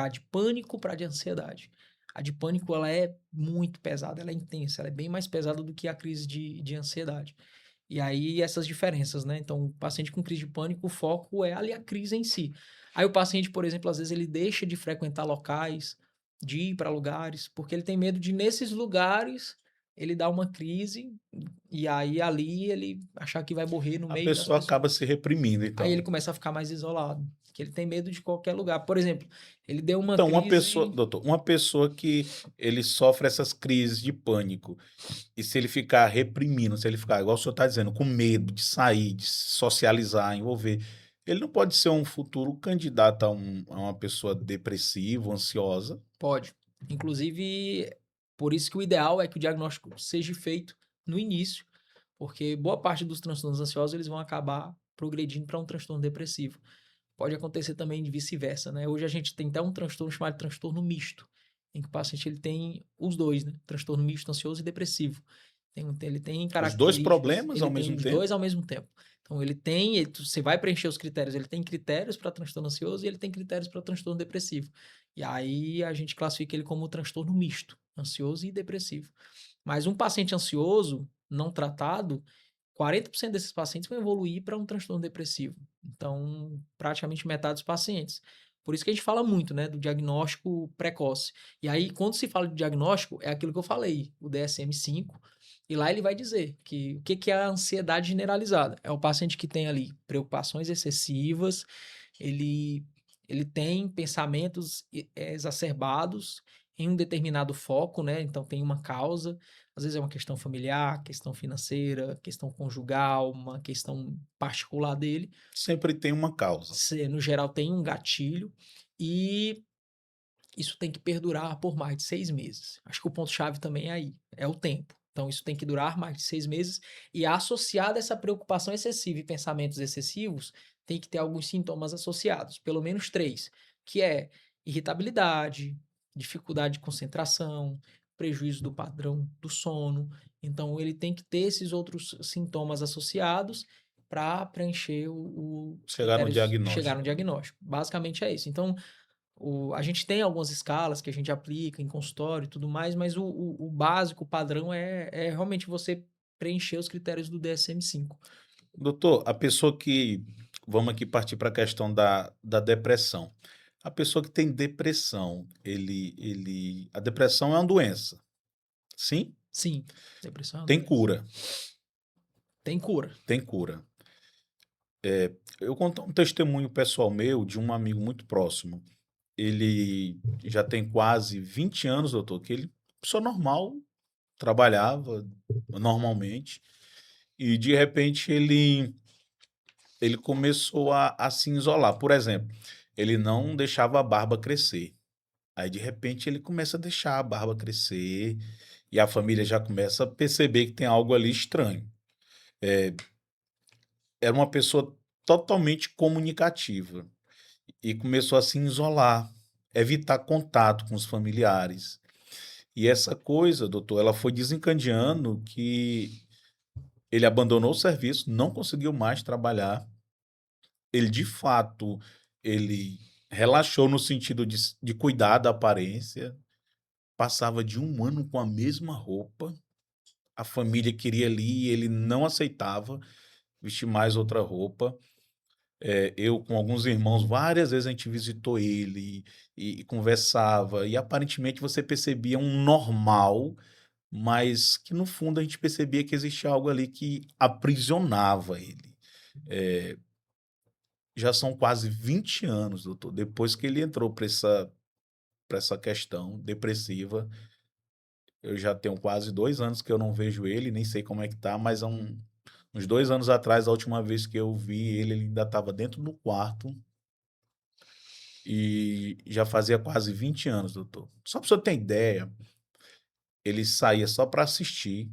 de pânico para de ansiedade. A de pânico, ela é muito pesada, ela é intensa, ela é bem mais pesada do que a crise de ansiedade. E aí, essas diferenças, né? Então, o paciente com crise de pânico, o foco é ali a crise em si. Aí, o paciente, por exemplo, às vezes ele deixa de frequentar locais, de ir para lugares, porque ele tem medo de, nesses lugares, ele dar uma crise e aí ali ele achar que vai morrer no A meio das pessoa pessoas. acaba se reprimindo, Aí ele então. começa a ficar mais isolado, que ele tem medo de qualquer lugar. Por exemplo, ele deu uma Então, uma pessoa, crise. doutor, uma pessoa que ele sofre essas crises de pânico, e se ele ficar reprimindo, se ele ficar, igual o senhor está dizendo, com medo de sair, de se socializar, envolver, ele não pode ser um futuro candidato a uma pessoa depressiva, ansiosa. Pode. Inclusive, por isso que o ideal é que o diagnóstico seja feito no início, porque boa parte dos transtornos ansiosos eles vão acabar progredindo para um transtorno depressivo. Pode acontecer também de vice-versa, né? Hoje a gente tem até um transtorno chamado de transtorno misto, em que o paciente ele tem os dois, né? Transtorno misto, ansioso e depressivo. Ele tem Os dois características, problemas ele ao tem mesmo os tempo. dois ao mesmo tempo. Então você vai preencher os critérios, ele tem critérios para transtorno ansioso e ele tem critérios para transtorno depressivo. E aí a gente classifica ele como transtorno misto, ansioso e depressivo. Mas um paciente ansioso não tratado, 40% desses pacientes vão evoluir para um transtorno depressivo. Então, praticamente metade dos pacientes. Por isso que a gente fala muito, né, do diagnóstico precoce. E aí, quando se fala de diagnóstico, é aquilo que eu falei, o DSM-5, e lá ele vai dizer que o que é a ansiedade generalizada? É o paciente que tem ali preocupações excessivas, ele, ele tem pensamentos exacerbados em um determinado foco, né? Então tem uma causa, às vezes é uma questão familiar, questão financeira, questão conjugal, uma questão particular dele. Sempre tem uma causa. No geral tem um gatilho e isso tem que perdurar por mais de 6 meses. Acho que o ponto-chave também é aí, é o tempo. Então, isso tem que durar mais de 6 meses e associada a essa preocupação excessiva e pensamentos excessivos, tem que ter alguns sintomas associados, pelo menos 3, que é irritabilidade, dificuldade de concentração, prejuízo do padrão do sono. Então, ele tem que ter esses outros sintomas associados para preencher os Chegar no critérios de chegar no diagnóstico. diagnóstico. Basicamente é isso. Então, a gente tem algumas escalas que a gente aplica em consultório e tudo mais, mas o básico, o padrão é realmente você preencher os critérios do DSM-5. Doutor, a pessoa que. Vamos aqui partir para a questão da depressão. A pessoa que tem depressão, a depressão é uma doença. Sim? Sim, depressão é uma Tem doença. cura. Tem cura. Tem cura. Eu conto um testemunho pessoal meu de um amigo muito próximo. Ele já tem quase 20 anos, doutor, que ele, pessoa normal, trabalhava normalmente, e de repente ele começou a se isolar. Por exemplo, ele não deixava a barba crescer. Aí, de repente, ele começa a deixar a barba crescer e a família já começa a perceber que tem algo ali estranho. Era uma pessoa totalmente comunicativa e começou a se isolar, evitar contato com os familiares. E essa coisa, doutor, ela foi desencadeando que ele abandonou o serviço, não conseguiu mais trabalhar. Ele, de fato, ele relaxou no sentido de cuidar da aparência, passava de um ano com a mesma roupa, a família queria ali e ele não aceitava vestir mais outra roupa. Eu com alguns irmãos, várias vezes a gente visitou ele e conversava, e aparentemente você percebia um normal, mas que no fundo a gente percebia que existia algo ali que aprisionava ele. já são quase 20 anos, doutor, depois que ele entrou para essa questão depressiva. Eu já tenho quase 2 anos que eu não vejo ele, nem sei como é que tá, mas há uns 2 anos atrás, a última vez que eu vi ele, ele ainda estava dentro do quarto e já fazia quase 20 anos, doutor. Só para o senhor ter ideia, ele saía só para assistir,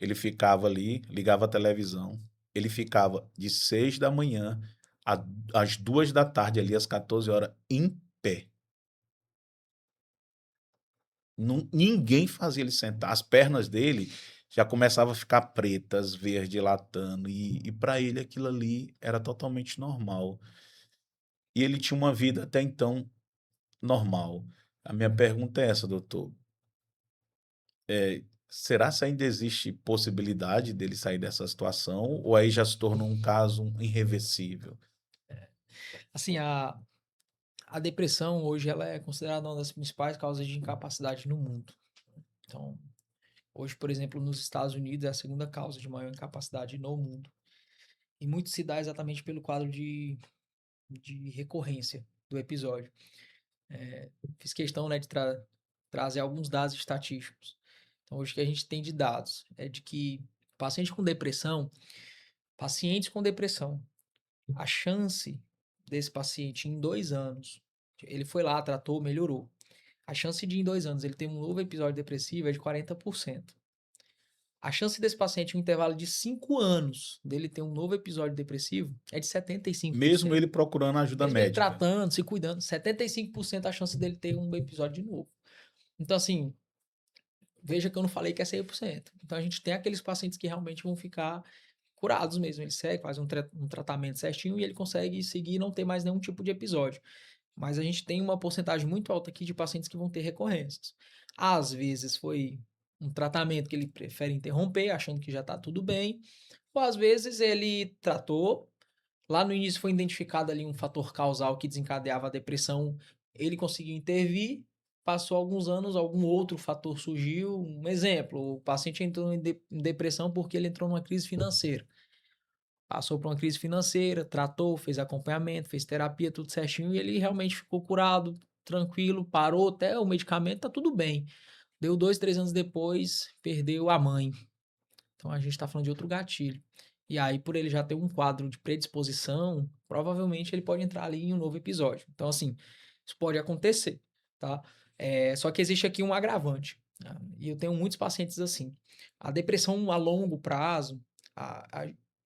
ele ficava ali, ligava a televisão, ele ficava de 6 da manhã às 2 da tarde, ali às 14 horas, em pé. Ninguém fazia ele sentar. As pernas dele já começavam a ficar pretas, verde, latando, e para ele aquilo ali era totalmente normal. E ele tinha uma vida até então normal. A minha pergunta é essa, doutor. Será se ainda existe possibilidade dele sair dessa situação, ou aí já se tornou um caso irreversível? Assim, a depressão hoje ela é considerada uma das principais causas de incapacidade no mundo. Então, hoje, por exemplo, nos Estados Unidos é a segunda causa de maior incapacidade no mundo. E muito se dá exatamente pelo quadro de recorrência do episódio. Fiz questão, né, de trazer alguns dados estatísticos. Então, hoje o que a gente tem de dados é de que pacientes com depressão, a chance desse paciente em 2 anos, ele foi lá, tratou, melhorou. A chance de em 2 anos ele ter um novo episódio depressivo é de 40%. A chance desse paciente, em um intervalo de 5 anos, dele ter um novo episódio depressivo é de Mesmo 75%. ele procurando ajuda Mesmo ele médica. tratando, se cuidando, 75% a chance dele ter um episódio de novo. Então, assim, veja que eu não falei que é 100%. Então, a gente tem aqueles pacientes que realmente vão ficar curados mesmo. Ele segue, faz um tratamento certinho e ele consegue seguir e não ter mais nenhum tipo de episódio. Mas a gente tem uma porcentagem muito alta aqui de pacientes que vão ter recorrências. Às vezes foi um tratamento que ele prefere interromper, achando que já está tudo bem, ou às vezes ele tratou, lá no início foi identificado ali um fator causal que desencadeava a depressão, ele conseguiu intervir, passou alguns anos, algum outro fator surgiu. Um exemplo, o paciente entrou em depressão porque ele entrou numa crise financeira. Passou por uma crise financeira, tratou, fez acompanhamento, fez terapia, tudo certinho, e ele realmente ficou curado, tranquilo, parou até o medicamento, tá tudo bem. Deu 2, 3 anos depois, perdeu a mãe. Então a gente está falando de outro gatilho. E aí, por ele já ter um quadro de predisposição, provavelmente ele pode entrar ali em um novo episódio. Então, assim, isso pode acontecer, tá? Só que existe aqui um agravante, né? E eu tenho muitos pacientes assim. A depressão a longo prazo,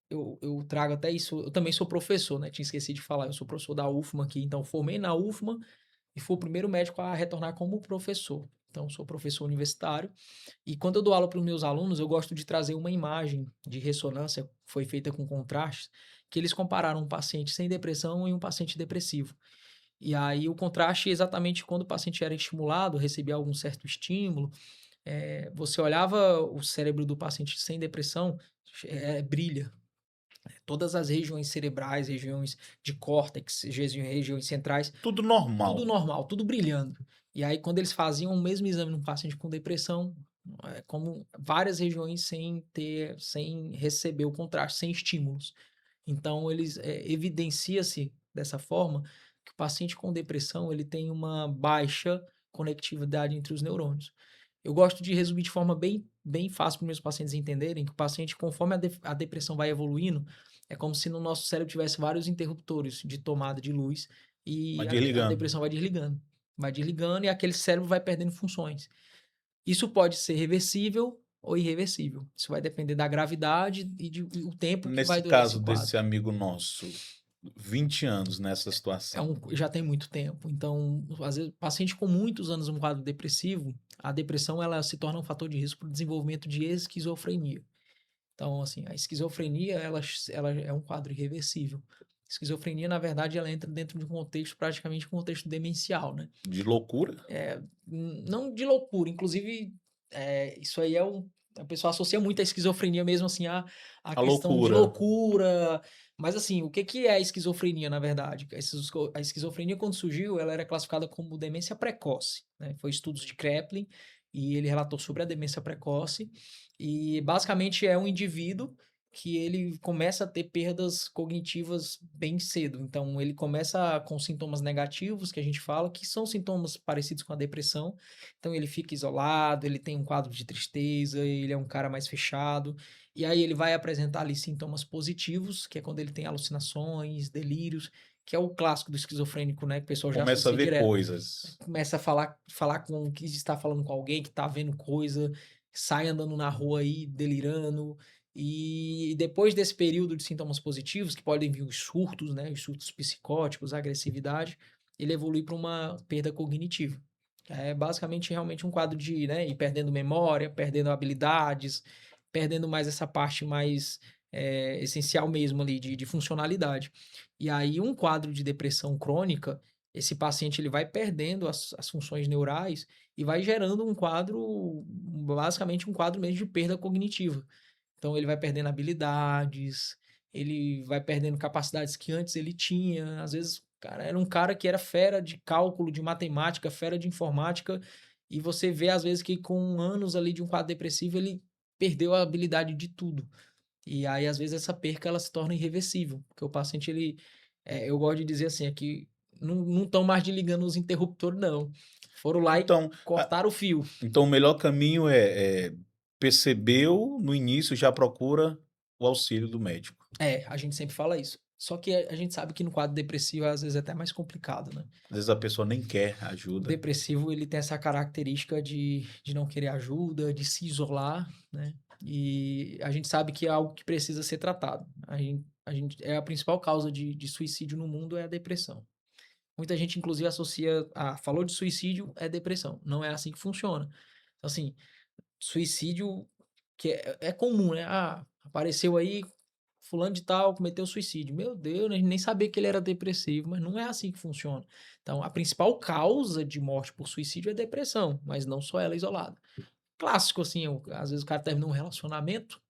eu trago até isso. Eu também sou professor, né? Tinha esquecido de falar. Eu sou professor da UFMA aqui, então formei na UFMA e fui o primeiro médico a retornar como professor. Então, sou professor universitário. E quando eu dou aula para os meus alunos, eu gosto de trazer uma imagem de ressonância, foi feita com contrastes, que eles compararam um paciente sem depressão e um paciente depressivo. E aí o contraste é exatamente quando o paciente era estimulado, recebia algum certo estímulo, você olhava o cérebro do paciente sem depressão, brilha. Todas as regiões cerebrais, regiões de córtex, regiões centrais, Tudo tudo normal. normal, tudo brilhando. E aí, quando eles faziam o mesmo exame num paciente com depressão, como várias regiões sem receber o contraste, sem estímulos. Então, evidencia-se dessa forma que o paciente com depressão ele tem uma baixa conectividade entre os neurônios. Eu gosto de resumir de forma bem fácil para os meus pacientes entenderem que o paciente, conforme a depressão vai evoluindo, é como se no nosso cérebro tivesse vários interruptores de tomada de luz e Mas a desligando. depressão vai desligando. Vai desligando e aquele cérebro vai perdendo funções. Isso pode ser reversível ou irreversível. Isso vai depender da gravidade e o tempo que vai Nesse durar esse caso desse quadro. amigo nosso, 20 anos nessa situação. Já tem muito tempo. Então, às vezes, paciente com muitos anos num quadro depressivo, a depressão ela se torna um fator de risco para o desenvolvimento de esquizofrenia. Então, assim, a esquizofrenia ela é um quadro irreversível. Esquizofrenia, na verdade, ela entra dentro de um contexto praticamente um contexto demencial, né? De loucura? Não de loucura, inclusive, isso aí a pessoa associa muito a esquizofrenia mesmo, assim, a A questão de loucura. loucura. Mas, assim, o que que é a esquizofrenia, na verdade? A esquizofrenia, quando surgiu, ela era classificada como demência precoce, né? Foi estudos de Kraepelin e ele relatou sobre a demência precoce. E, basicamente, é um indivíduo que ele começa a ter perdas cognitivas bem cedo. Então, ele começa com sintomas negativos, que a gente fala, que são sintomas parecidos com a depressão. Então, ele fica isolado, ele tem um quadro de tristeza, ele é um cara mais fechado. E aí, ele vai apresentar ali sintomas positivos, que é quando ele tem alucinações, delírios, que é o clássico do esquizofrênico, né? Que o pessoal já Começa a associa ver direto. coisas. Começa a falar com que está falando com alguém, que está vendo coisa, sai andando na rua aí delirando. E depois desse período de sintomas positivos, que podem vir os surtos, né, os surtos psicóticos, a agressividade, ele evolui para uma perda cognitiva. É basicamente realmente um quadro de, né, ir perdendo memória, perdendo habilidades, perdendo mais essa parte mais essencial mesmo ali de funcionalidade. E aí um quadro de depressão crônica, esse paciente ele vai perdendo as funções neurais e vai gerando um quadro, basicamente um quadro mesmo de perda cognitiva. Então ele vai perdendo habilidades, ele vai perdendo capacidades que antes ele tinha. Às vezes, cara, era um cara que era fera de cálculo, de matemática, fera de informática, e você vê às vezes que com anos ali de um quadro depressivo ele perdeu a habilidade de tudo. E aí às vezes essa perca ela se torna irreversível, porque o paciente ele, eu gosto de dizer assim, é que não estão mais desligando os interruptores não. Foram lá e Então, cortaram o fio. então o melhor caminho é percebeu no início, já procura o auxílio do médico. É, a gente sempre fala isso. Só que a gente sabe que no quadro depressivo às vezes é até mais complicado, né? Às vezes a pessoa nem quer O ajuda. depressivo ele tem essa característica de não querer ajuda, de se isolar, né? E a gente sabe que é algo que precisa ser tratado. É a principal causa de suicídio no mundo é a depressão. Muita gente, inclusive, associa, falou de suicídio, é depressão. Não é assim que funciona. Então, assim, suicídio que é comum, né? Ah, apareceu aí, fulano de tal cometeu suicídio. Meu Deus, né? Nem sabia que ele era depressivo, mas não é assim que funciona. Então, a principal causa de morte por suicídio é depressão, mas não só ela isolada. Clássico, assim, às vezes o cara terminou um relacionamento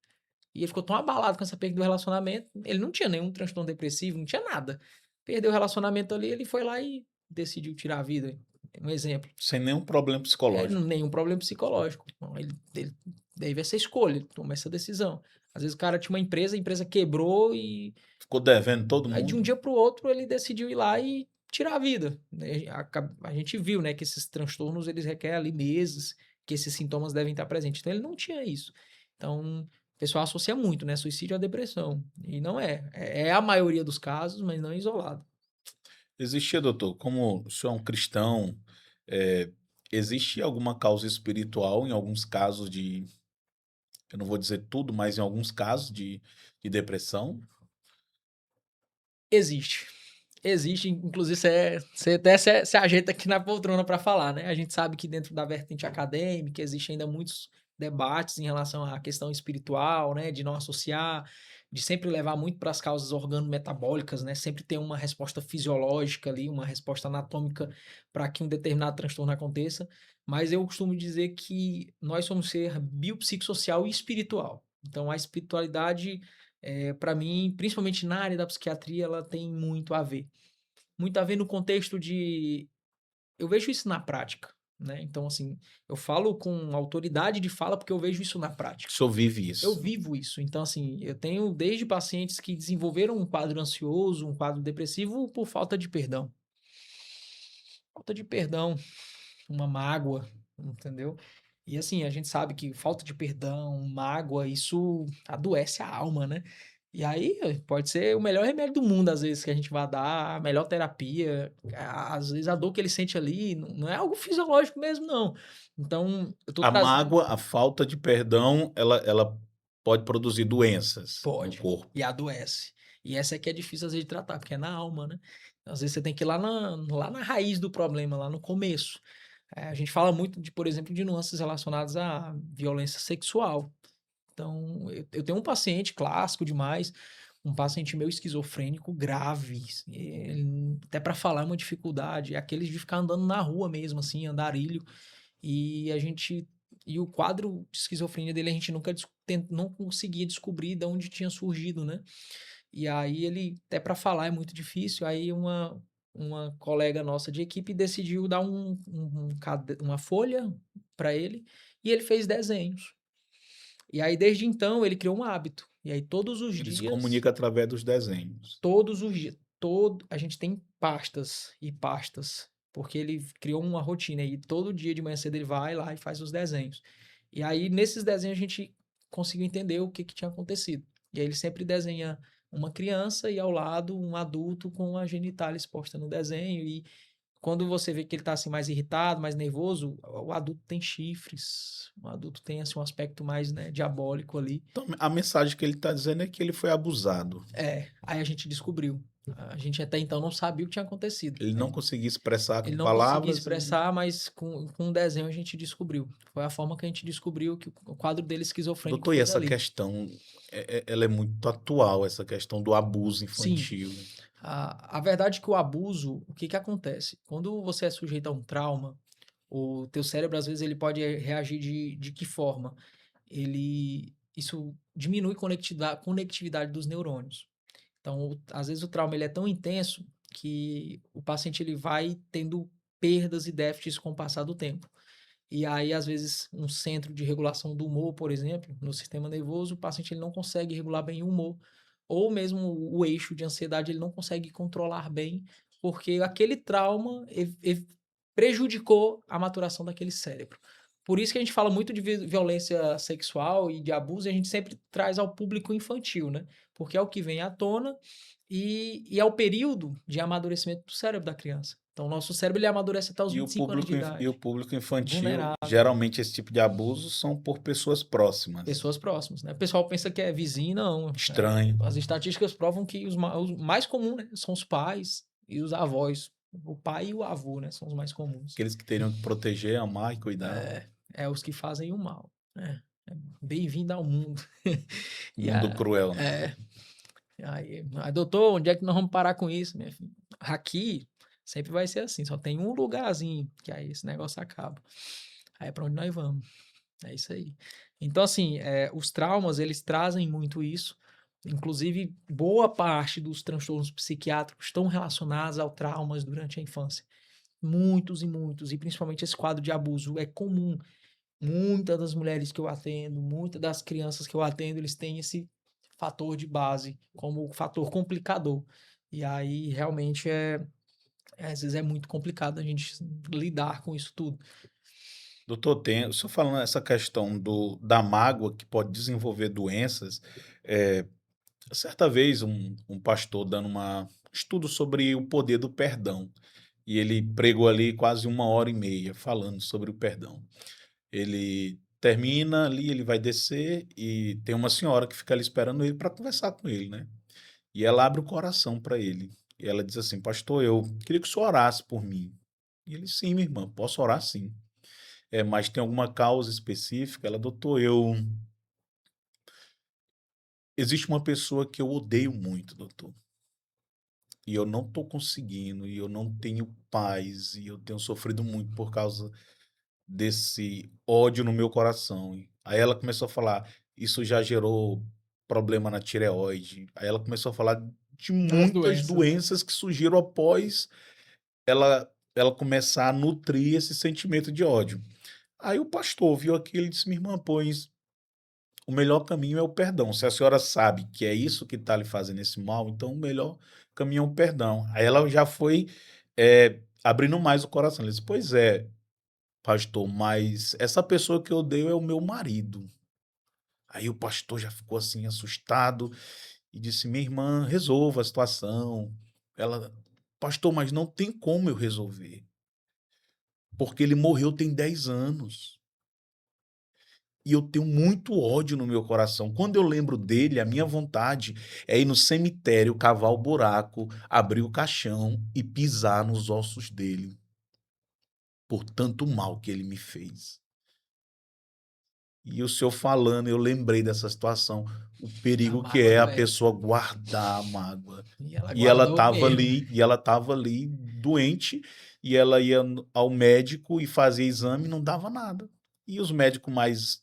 e ele ficou tão abalado com essa perda do relacionamento, ele não tinha nenhum transtorno depressivo, não tinha nada. Perdeu o relacionamento ali, ele foi lá e decidiu tirar a vida. Um exemplo. Sem nenhum problema psicológico. Nenhum problema psicológico. Não, ele teve essa escolha, ele tomou essa decisão. Às vezes o cara tinha uma empresa, a empresa quebrou e Ficou devendo todo aí de um mundo. dia para o outro ele decidiu ir lá e tirar a vida. Né? A gente viu, né, que esses transtornos eles requerem ali meses, que esses sintomas devem estar presentes. Então ele não tinha isso. Então o pessoal associa muito, né, suicídio à depressão. E não é. É a maioria dos casos, mas não isolado. Existia, doutor, como o senhor é um cristão, eh, existe alguma causa espiritual em alguns casos de, eu não vou dizer tudo, mas em alguns casos de depressão? Existe. Existe, inclusive você até se ajeita aqui na poltrona para falar, né. A gente sabe que dentro da vertente acadêmica existe ainda muitos debates em relação à questão espiritual, né, de não associar, de sempre levar muito para as causas organometabólicas, né, sempre ter uma resposta fisiológica ali, uma resposta anatômica para que um determinado transtorno aconteça, mas eu costumo dizer que nós somos ser biopsicossocial e espiritual. Então a espiritualidade para mim, principalmente na área da psiquiatria, ela tem muito a ver. Muito a ver no contexto de eu vejo isso na prática, né, então assim, eu falo com autoridade de fala, porque eu vejo isso na O prática. senhor vive Eu isso? vivo isso, então assim, eu tenho desde pacientes que desenvolveram um quadro ansioso, um quadro depressivo por falta de perdão. Falta de perdão, uma mágoa, entendeu. E assim, a gente sabe que falta de perdão, mágoa, isso adoece a alma, né. E aí, pode ser o melhor remédio do mundo, às vezes, que a gente vai dar, a melhor terapia, às vezes a dor que ele sente ali não é algo fisiológico mesmo não. Então, eu tô A trazendo mágoa, a falta de perdão, ela pode produzir doenças no pode, corpo. e adoece. E essa é que é difícil às vezes de tratar, porque é na alma, né. Às vezes você tem que ir lá na raiz do problema, lá no começo. A gente fala muito de, por exemplo, de nuances relacionadas à violência sexual. Então, eu tenho um paciente clássico demais, um paciente meu esquizofrênico grave, até para falar é uma dificuldade, é aqueles de ficar andando na rua mesmo, assim, andarilho, e a gente e o quadro de esquizofrenia dele a gente nunca não conseguia descobrir de onde tinha surgido, né. E aí ele até para falar é muito difícil, aí uma colega nossa de equipe decidiu dar uma folha para ele, e ele fez desenhos. E aí, desde então, ele criou um hábito. E aí, Ele se comunica através dos desenhos. todos os dias, a gente tem pastas e pastas, porque ele criou uma rotina e todo dia de manhã cedo ele vai lá e faz os desenhos. E aí, nesses desenhos, a gente conseguiu entender o que que tinha acontecido. E aí, ele sempre desenha uma criança e ao lado um adulto com a genitália exposta no desenho. E quando você vê que ele tá assim mais irritado, mais nervoso, o adulto tem chifres. O adulto tem assim um aspecto mais, né, diabólico ali. Então, a mensagem que ele está dizendo é que ele foi abusado. Aí a gente descobriu. A gente até então não sabia o que tinha acontecido. Ele não conseguia expressar Ele com não conseguia palavras e expressar, mas com um desenho a gente descobriu. Foi a forma que a gente descobriu que o quadro dele esquizofrênico doutor, e foi essa dali. questão, ela é muito atual, essa questão do abuso Sim, infantil. a verdade é que o abuso, o que que acontece? Quando você é sujeito a um trauma, o teu cérebro, às vezes, ele pode reagir de que forma? Isso diminui conectividade dos neurônios. Então, às vezes o trauma ele é tão intenso que o paciente ele vai tendo perdas e déficits com o passar do tempo. E aí, às vezes, um centro de regulação do humor, por exemplo, no sistema nervoso, o paciente ele não consegue regular bem o humor, ou mesmo o eixo de ansiedade ele não consegue controlar bem, porque aquele trauma prejudicou a maturação daquele cérebro. Por isso que a gente fala muito de violência sexual e de abuso, e a gente sempre traz ao público infantil, né? Porque é o que vem à tona e é o período de amadurecimento do cérebro da criança. Então, o nosso cérebro ele amadurece até os E o 25 anos de público, e o idade. público infantil, Vulnerável. geralmente esse tipo de abuso são por pessoas próximas. Pessoas próximas, né? O pessoal pensa que é vizinho, não. Estranho. As estatísticas provam que os mais comuns, né, são os pais e os avós. O pai e o avô, né? São os mais comuns. Aqueles que teriam que proteger, amar e cuidar. É os que fazem o mal, né? Bem-vindo ao mundo. E Mundo cruel, né? doutor, onde é que nós vamos parar com isso, minha filha? Aqui sempre vai ser assim, só tem um lugarzinho que aí esse negócio acaba. Aí é pra onde nós vamos. É isso aí. Então, assim, os traumas, eles trazem muito isso. Inclusive, boa parte dos transtornos psiquiátricos estão relacionados a traumas durante a infância. Muitos e muitos, e principalmente esse quadro de abuso é comum. Muitas das mulheres que eu atendo, muitas das crianças que eu atendo, eles têm esse fator de base como fator complicador. E aí, realmente, às vezes é muito complicado a gente lidar com isso tudo. Doutor, o senhor falando essa questão da mágoa que pode desenvolver doenças, é, certa vez um pastor dando estudo sobre o poder do perdão, e ele pregou ali quase 1 hora e meia falando sobre o perdão. Ele termina ali, ele vai descer e tem uma senhora que fica ali esperando ele para conversar com ele, né? E ela abre o coração para ele. E ela diz assim: Pastor, eu queria que o senhor orasse por mim. E ele: Sim, minha irmã, posso orar sim. Mas tem alguma causa específica? Ela: Doutor, existe uma pessoa que eu odeio muito, doutor. E eu não estou conseguindo, e eu não tenho paz, e eu tenho sofrido muito por causa desse ódio no meu coração. Aí ela começou a falar: Isso já gerou problema na tireoide. Aí ela começou a falar de As muitas doenças, né? doenças que surgiram após ela começar a nutrir esse sentimento de ódio. Aí o pastor viu aquilo e disse: Minha irmã, pois o melhor caminho é o perdão. Se a senhora sabe que é isso que está lhe fazendo esse mal, então o melhor caminho é o perdão. Aí ela já foi abrindo mais o coração. Ela disse: Pois é, pastor, mas essa pessoa que eu odeio é o meu marido. Aí o pastor já ficou assim assustado e disse: Minha irmã, resolva a situação. Ela: Pastor, mas não tem como eu resolver, porque ele morreu tem 10 anos. E eu tenho muito ódio no meu coração. Quando eu lembro dele, a minha vontade é ir no cemitério, cavar o buraco, abrir o caixão e pisar nos ossos dele, por tanto mal que ele me fez. E o senhor falando, eu lembrei dessa situação, o A perigo que mágoa é a doer. pessoa guardar a mágoa. E ela E ela guardou estava mesmo. ali, doente, e ela ia ao médico e fazia exame e não dava nada. E os médicos mais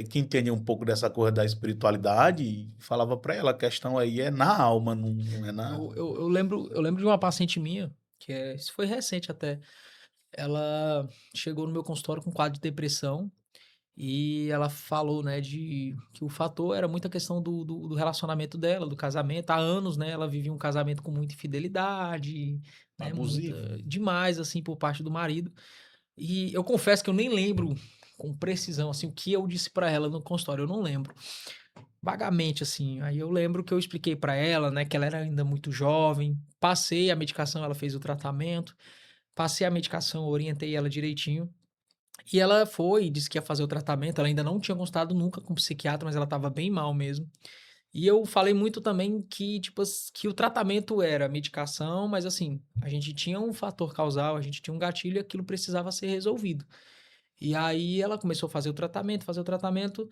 que entendem um pouco dessa coisa da espiritualidade, falava para ela, a questão aí é na alma, não é na. Eu lembro de uma paciente minha, isso foi recente até. Ela chegou no meu consultório com quadro de depressão E ela falou, né, de que o fator era muita questão do relacionamento dela, do casamento. Há anos, né, ela vivia um casamento com muita infidelidade, né, muita Abusivo. demais, assim, por parte do marido. E eu confesso que eu nem lembro com precisão, assim, o que eu disse pra ela no consultório, eu não lembro. Vagamente, assim. Aí eu lembro que eu expliquei pra ela, né, que ela era ainda muito jovem, passei a medicação, ela fez o tratamento, passei a medicação, orientei ela direitinho. E ela foi, disse que ia fazer o tratamento, ela ainda não tinha consultado nunca com psiquiatra, mas ela estava bem mal mesmo. E eu falei muito também que, tipo, que o tratamento era medicação, mas assim, a gente tinha um fator causal, a gente tinha um gatilho e aquilo precisava ser resolvido. E aí ela começou a fazer o tratamento,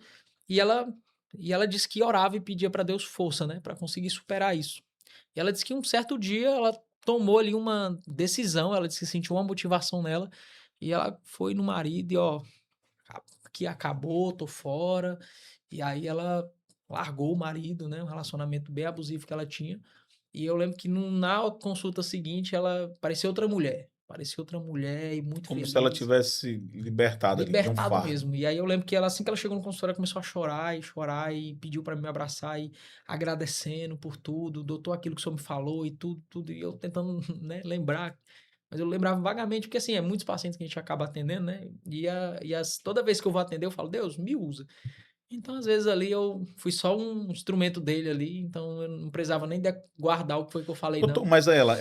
e ela, e ela disse que orava e pedia para Deus força, né, para conseguir superar isso. E ela disse que um certo dia ela tomou ali uma decisão, ela disse que sentiu uma motivação nela, e ela foi no marido e ó, que acabou, tô fora. E aí ela largou o marido, né, um relacionamento bem abusivo que ela tinha. E eu lembro que na consulta seguinte ela parecia outra mulher e muito Como se ela feliz. tivesse libertado ali de um Libertado fardo. mesmo. E aí eu lembro que ela, assim que ela chegou no consultório, ela começou a chorar e pediu pra me abraçar e agradecendo por tudo, doutor, aquilo que o senhor me falou e tudo, tudo. E eu tentando, né, lembrar. Mas eu lembrava vagamente, porque assim, é muitos pacientes que a gente acaba atendendo, né? Toda vez que eu vou atender, eu falo, Deus, me usa. Então, às vezes ali eu fui só um instrumento dele ali, então eu não precisava nem guardar o que foi que eu falei, Doutor, não. mas ela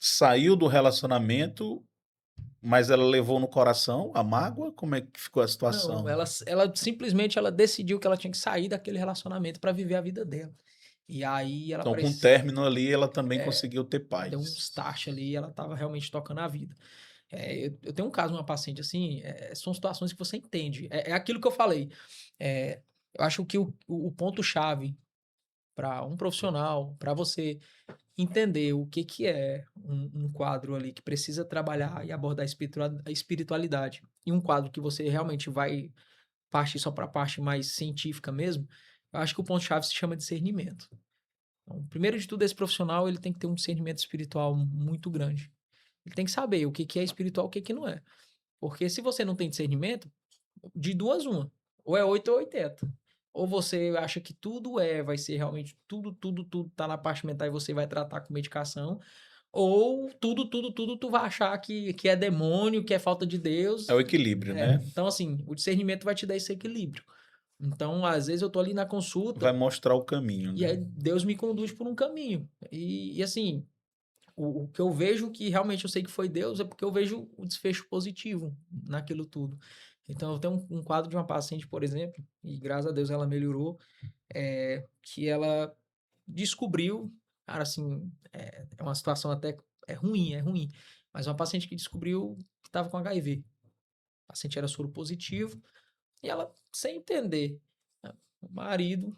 saiu do relacionamento, mas ela levou no coração a mágoa? Como é que ficou a Não, situação? ela simplesmente ela decidiu que ela tinha que sair daquele relacionamento para viver a vida dela. E aí ela Então, com o parecia, término ali, ela também é, conseguiu ter deu um paz. start ali, ela estava realmente tocando a vida. Eu tenho um caso de uma paciente assim, são situações que você entende. É aquilo que eu falei. Eu acho que o ponto-chave para um profissional, para você entender o que que é um quadro ali que precisa trabalhar e abordar a espiritualidade, e um quadro que você realmente vai partir só para a parte mais científica mesmo, eu acho que o ponto-chave se chama discernimento. Então, primeiro de tudo, esse profissional ele tem que ter um discernimento espiritual muito grande. Ele tem que saber o que que é espiritual, o que que não é. Porque se você não tem discernimento, de duas uma, ou é 8 ou 80. Ou você acha que tudo vai ser realmente tudo tá na parte mental e você vai tratar com medicação, ou tudo tu vai achar que é demônio, que é falta de É o Deus. equilíbrio, né? Então, assim, o discernimento vai te dar esse equilíbrio. Então, às vezes eu tô ali na Vai consulta mostrar o caminho, e aí né? Deus me conduz por um caminho. E assim, o que eu vejo que realmente eu sei que foi Deus é porque eu vejo o desfecho positivo naquilo tudo. Então, eu tenho um quadro de uma paciente, por exemplo, e graças a Deus ela melhorou, que ela descobriu, cara, assim, é uma situação até é ruim, mas uma paciente que descobriu que estava com HIV. O paciente era soro positivo e ela, sem entender, né, o marido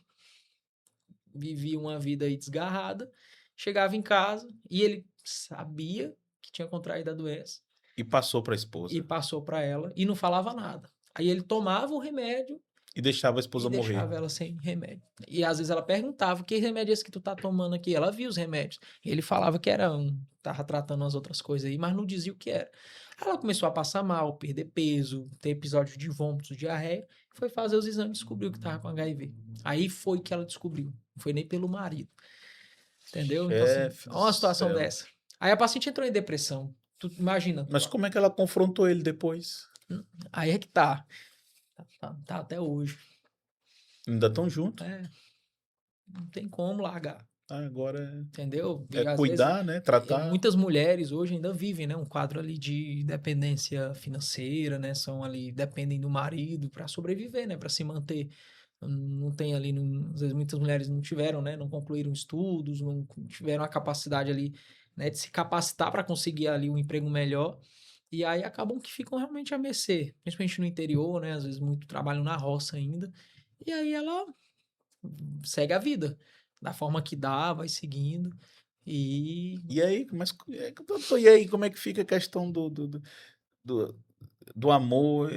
vivia uma vida aí desgarrada, chegava em casa e ele sabia que tinha contraído a doença E passou para a e esposa. passou para ela e não falava nada. Aí ele tomava o remédio E deixava a e esposa morrer. deixava ela sem remédio. E às vezes ela perguntava: "Que remédio é esse que tu tá tomando aqui?" Ela via os remédios. Ele falava que era tava tratando as outras coisas aí, mas não dizia o que era. Ela começou a passar mal, perder peso, ter episódios de vômitos, diarreia, foi fazer os exames e descobriu que tava com HIV. Aí foi que ela descobriu, não foi nem pelo marido, entendeu? Então assim, Chefe do olha uma situação céu. dessa. Aí a paciente entrou em depressão. Tu imagina, Mas como é que ela confrontou ele depois? aí é que tá. Tá até hoje. Ainda estão juntos. É, não tem como largar. Ah, agora Entendeu? é E às vezes, cuidar, né? Tratar. muitas mulheres hoje ainda vivem, né, um quadro ali de dependência financeira, né? São ali, dependem do marido para sobreviver, né? Para se manter. Não tem ali, às vezes muitas mulheres não tiveram, né? Não concluíram estudos, não tiveram a capacidade ali, né, de se capacitar para conseguir ali um emprego melhor. E aí acabam que ficam realmente à mercê, principalmente no interior, né? Às vezes muito trabalham na roça ainda. E aí ela segue a vida da forma que dá, vai seguindo. E E aí, mas doutor, e aí, como é que fica a questão do, do amor?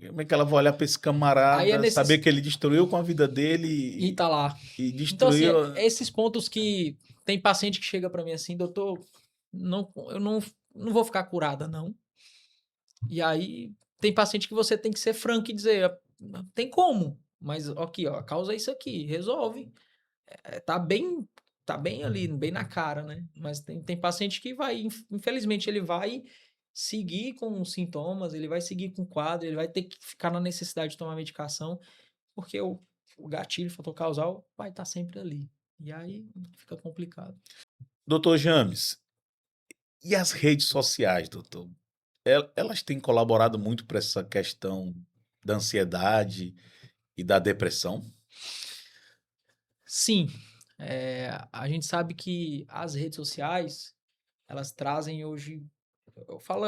Como é que ela vai olhar para esse aí é camarada, saber nesses. que ele destruiu com a vida E dele tá lá. e Então, assim, destruiu. é esses pontos que tem paciente que chega para mim assim, doutor, não, eu não vou ficar curada, não. E aí tem paciente que você tem que ser franco e dizer: Tem como, mas aqui ó, a causa é isso aqui, resolve". Tá bem ali, bem na cara, né. Mas tem paciente que vai infelizmente ele vai seguir com os sintomas, ele vai seguir com o quadro, ele vai ter que ficar na necessidade de tomar medicação, porque o gatilho, fator causal, vai estar sempre ali. E aí fica complicado. Doutor James, e as redes sociais, doutor? Elas têm colaborado muito para essa questão da ansiedade e da depressão? Sim, a gente sabe que as redes sociais, elas trazem hoje, eu falo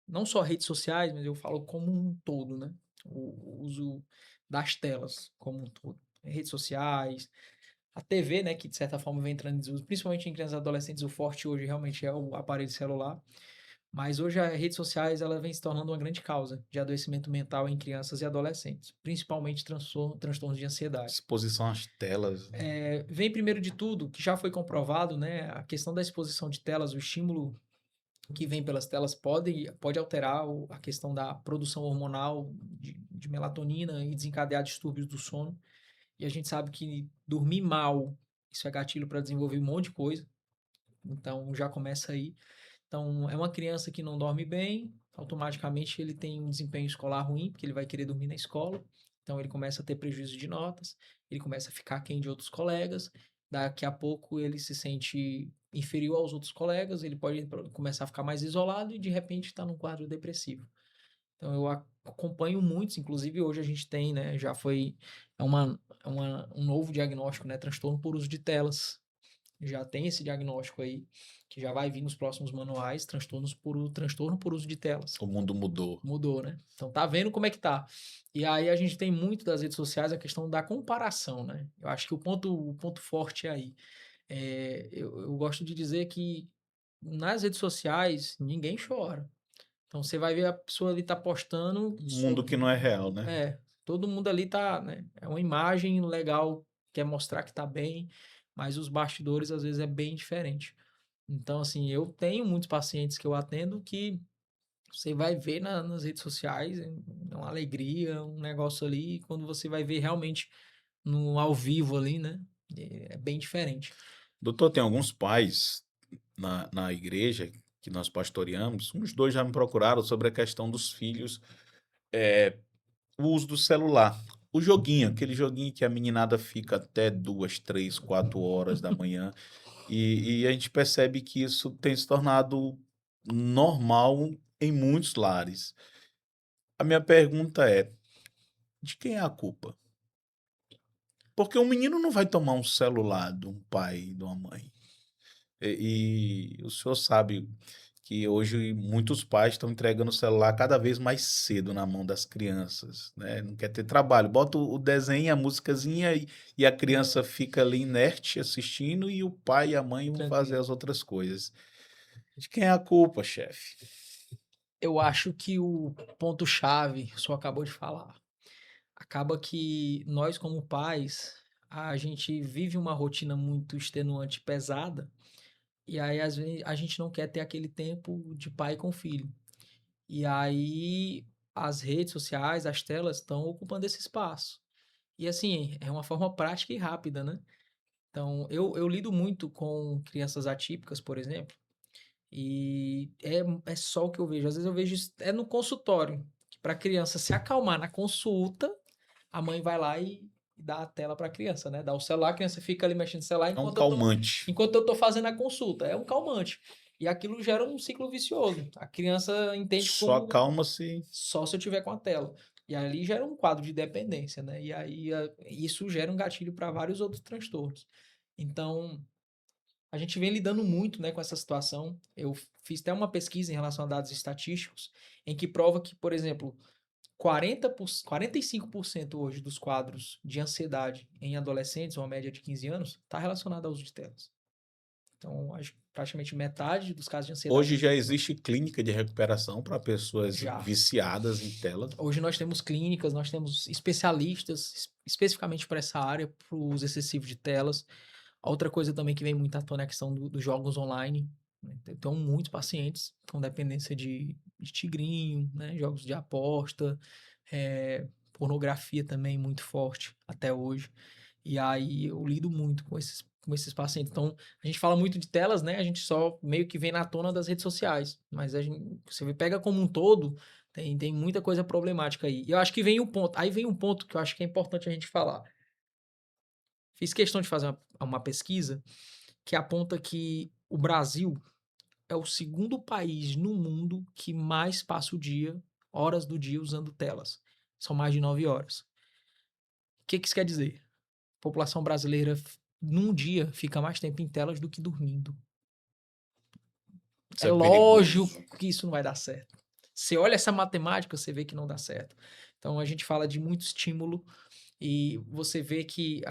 não só redes sociais, mas eu falo como um todo, né, o uso das telas como um todo. Redes sociais, a TV, né, que de certa forma vem entrando em desuso, principalmente em crianças e adolescentes, o forte hoje realmente é o aparelho celular, mas hoje as redes sociais ela vem se tornando uma grande causa de adoecimento mental em crianças e adolescentes, principalmente transtornos de ansiedade. Exposição às telas, né? Vem primeiro de tudo, que já foi comprovado, né, a questão da exposição de telas, o estímulo que vem pelas telas pode alterar a questão da produção hormonal de melatonina e desencadear distúrbios do sono. E a gente sabe que dormir mal, isso é gatilho para desenvolver um monte de coisa. Então já começa aí. Então é uma criança que não dorme bem, automaticamente ele tem um desempenho escolar ruim, porque ele vai querer dormir na escola. Então ele começa a ter prejuízo de notas, ele começa a ficar aquém de outros colegas. Daqui a pouco ele se sente inferior aos outros colegas, ele pode começar a ficar mais isolado e de repente está num quadro depressivo. Então eu acompanho muitos, inclusive hoje a gente tem, né, já foi um novo diagnóstico, né, transtorno por uso de telas. Já tem esse diagnóstico aí, que já vai vir nos próximos manuais, transtorno por uso de telas. O mundo mudou. Mudou, né? Então tá vendo como é que tá. E aí a gente tem muito das redes sociais a questão da comparação, né? Eu acho que o ponto forte é aí. Eu gosto de dizer que nas redes sociais ninguém chora. Então você vai ver a pessoa ali tá postando Um mundo que não é real, né? todo mundo ali tá, né? É uma imagem legal, quer mostrar que tá bem, mas os bastidores às vezes é bem diferente. Então, assim, eu tenho muitos pacientes que eu atendo que você vai ver nas redes sociais, é uma alegria, um negócio ali, e quando você vai ver realmente no ao vivo ali, né? É bem diferente. Doutor, tem alguns pais na igreja que nós pastoreamos, uns dois já me procuraram sobre a questão dos filhos, o uso do celular. O joguinho, aquele joguinho que a meninada fica até 2, 3, 4 horas da manhã. E a gente percebe que isso tem se tornado normal em muitos lares. A minha pergunta é: de quem é a culpa? Porque o menino não vai tomar um celular de um pai e de uma mãe. E o senhor sabe que hoje muitos pais estão entregando o celular cada vez mais cedo na mão das crianças, né? Não quer ter trabalho. Bota o desenho, a musicazinha e a criança fica ali inerte assistindo e o pai e a mãe vão fazer Tranquilo. as outras coisas. De quem é a culpa, chefe? Eu acho que o ponto-chave, o senhor acabou de falar. Acaba que nós, como pais, a gente vive uma rotina muito extenuante, pesada, e aí às vezes a gente não quer ter aquele tempo de pai com filho. E aí as redes sociais, as telas estão ocupando esse espaço. E assim, é uma forma prática e rápida, né? Então, eu lido muito com crianças atípicas, por exemplo, e é só o que eu vejo. Às vezes eu vejo isso no consultório, que para a criança se acalmar na consulta, a mãe vai lá e dá a tela para a criança, né? Dá o celular, a criança fica ali mexendo no celular É um enquanto calmante. enquanto eu tô fazendo a consulta. É um calmante. E aquilo gera um ciclo vicioso. A criança entende Só como acalma-se. só se eu tiver com a tela. E ali gera um quadro de dependência, né? E aí isso gera um gatilho para vários outros transtornos. Então, a gente vem lidando muito, né, com essa situação. Eu fiz até uma pesquisa em relação a dados estatísticos, em que prova que, por exemplo, 45% hoje dos quadros de ansiedade em adolescentes, uma média de 15 anos, está relacionado ao uso de telas. Então, acho que praticamente metade dos casos de ansiedade Hoje já existe clínica de recuperação para pessoas já. viciadas em tela. Hoje nós temos clínicas, nós temos especialistas especificamente para essa área, para o uso excessivo de telas. Outra coisa também que vem muito à tona é a questão dos jogos online, né? Então, muitos pacientes com dependência de de tigrinho, né? Jogos de aposta, pornografia também muito forte até hoje. E aí eu lido muito com esses pacientes. Então, a gente fala muito de telas, né? A gente só meio que vem na tona das redes sociais. Mas você pega como um todo, tem muita coisa problemática aí. E eu acho que vem um ponto. Aí vem um ponto que eu acho que é importante a gente falar. Fiz questão de fazer uma pesquisa que aponta que o Brasil é o segundo país no mundo que mais passa horas do dia usando telas. São mais de 9 horas. O que isso quer dizer? A população brasileira, num dia, fica mais tempo em telas do que dormindo. Isso É é perigoso. lógico que isso não vai dar certo. Você olha essa matemática, você vê que não dá certo. Então, a gente fala de muito estímulo e você vê que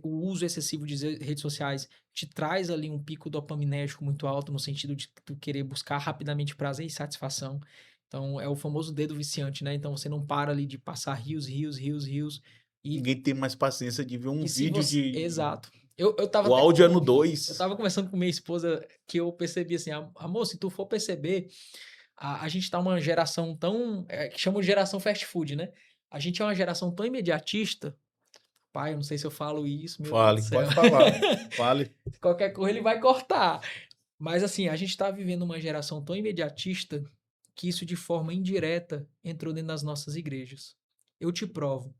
o uso excessivo de redes sociais te traz ali um pico dopaminérgico muito alto, no sentido de tu querer buscar rapidamente prazer e satisfação. Então, é o famoso dedo viciante, né? Então, você não para ali de passar rios, rios, rios, rios. E, Ninguém tem mais paciência de ver um e se vídeo você. de... Exato. Eu tava O até áudio é no eu 2. tava conversando com minha esposa que eu percebi assim, amor, se tu for perceber, a gente tá uma geração tão, que chamam de geração fast food, né? A gente é uma geração tão imediatista. Pai, eu não sei se eu falo isso, meu Deus do Fale, céu. pode falar. Fale. Qualquer coisa ele vai cortar. Mas assim, a gente tá vivendo uma geração tão imediatista que isso de forma indireta entrou dentro das nossas igrejas. Eu te provo.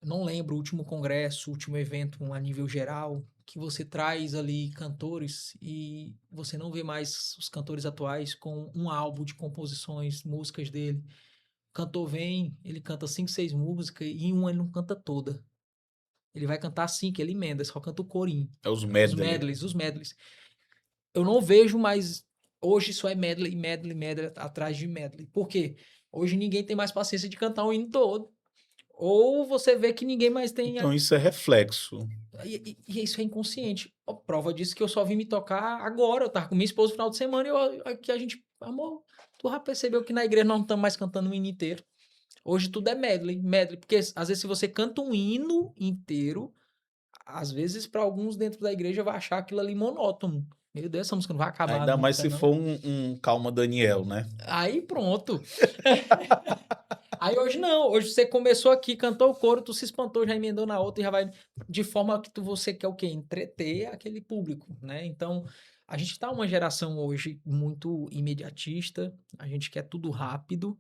Não lembro o último congresso, o último evento a nível geral, que você traz ali cantores e você não vê mais os cantores atuais com um álbum de composições, músicas dele. O cantor vem, ele canta 5, 6 músicas e em uma ele não canta toda. Ele vai cantar 5, ele emenda, só canta o corinho. É os Os medley. medleys, os medleys. Eu não vejo mais. Hoje só é medley, medley, medley atrás de medley. Por quê? Hoje ninguém tem mais paciência de cantar o hino todo. Ou você vê que ninguém mais tem. Então isso é reflexo. E isso é inconsciente. A prova disso que eu só vim me tocar agora. Eu tava com minha esposa no final de semana e aqui a gente. Amor, tu já percebeu que na igreja nós não estamos mais cantando o hino inteiro. Hoje tudo é medley, medley. Porque às vezes se você canta um hino inteiro, às vezes para alguns dentro da igreja vai achar aquilo ali monótono. Meu Deus, essa música não vai acabar Ainda mais nunca, se não. for um Calma Daniel, né? Aí pronto. Aí hoje não, hoje você começou aqui, cantou o coro, tu se espantou, já emendou na outra e já vai de forma que você quer o quê? Entreter aquele público, né? Então, a gente tá uma geração hoje muito imediatista, a gente quer tudo rápido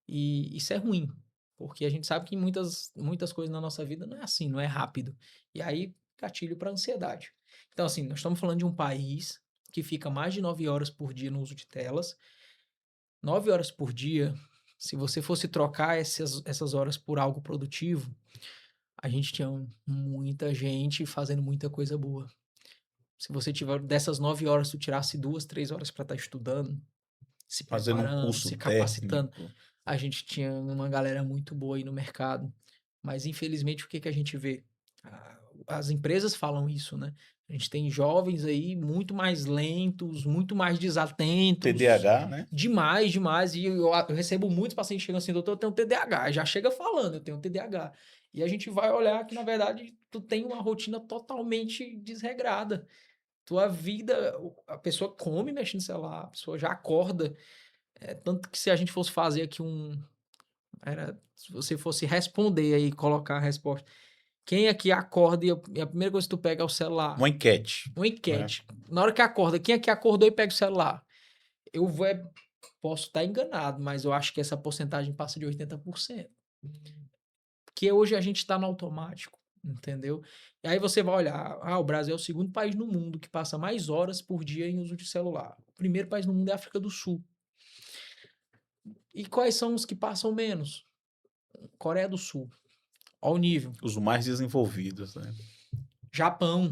e isso é ruim, porque a gente sabe que muitas coisas na nossa vida não é assim, não é rápido. E aí, gatilho para ansiedade. Então, assim, nós estamos falando de um país que fica mais de 9 horas por dia no uso de telas. 9 horas por dia, se você fosse trocar essas horas por algo produtivo, a gente tinha muita gente fazendo muita coisa boa. Se você tiver dessas 9 horas, tu tirasse 2, 3 horas para estar estudando, se Fazendo um preparando, curso se capacitando, técnico. a gente tinha uma galera muito boa aí no mercado. Mas infelizmente o que a gente vê? As empresas falam isso, né? A gente tem jovens aí muito mais lentos, muito mais desatentos, TDAH, né? demais, demais. E eu recebo muitos pacientes chegando assim, doutor, eu tenho TDAH. Já chega falando, eu tenho TDAH. E a gente vai olhar que, na verdade, tu tem uma rotina totalmente desregrada. Tua vida, a pessoa come mexendo no celular, a pessoa já acorda. Tanto que se a gente fosse fazer aqui se você fosse responder aí, colocar a resposta. Quem aqui acorda e a primeira coisa que tu pega é o celular? Uma enquete. Uma enquete. Na hora que acorda, quem aqui acordou e pega o celular? Eu vou, posso estar enganado, mas eu acho que essa porcentagem passa de 80%. Porque hoje a gente está no automático, entendeu? E aí você vai olhar, o Brasil é o segundo país no mundo que passa mais horas por dia em uso de celular. O primeiro país no mundo é a África do Sul. E quais são os que passam menos? Coreia do Sul. Olha o nível. Os mais desenvolvidos, né? Japão.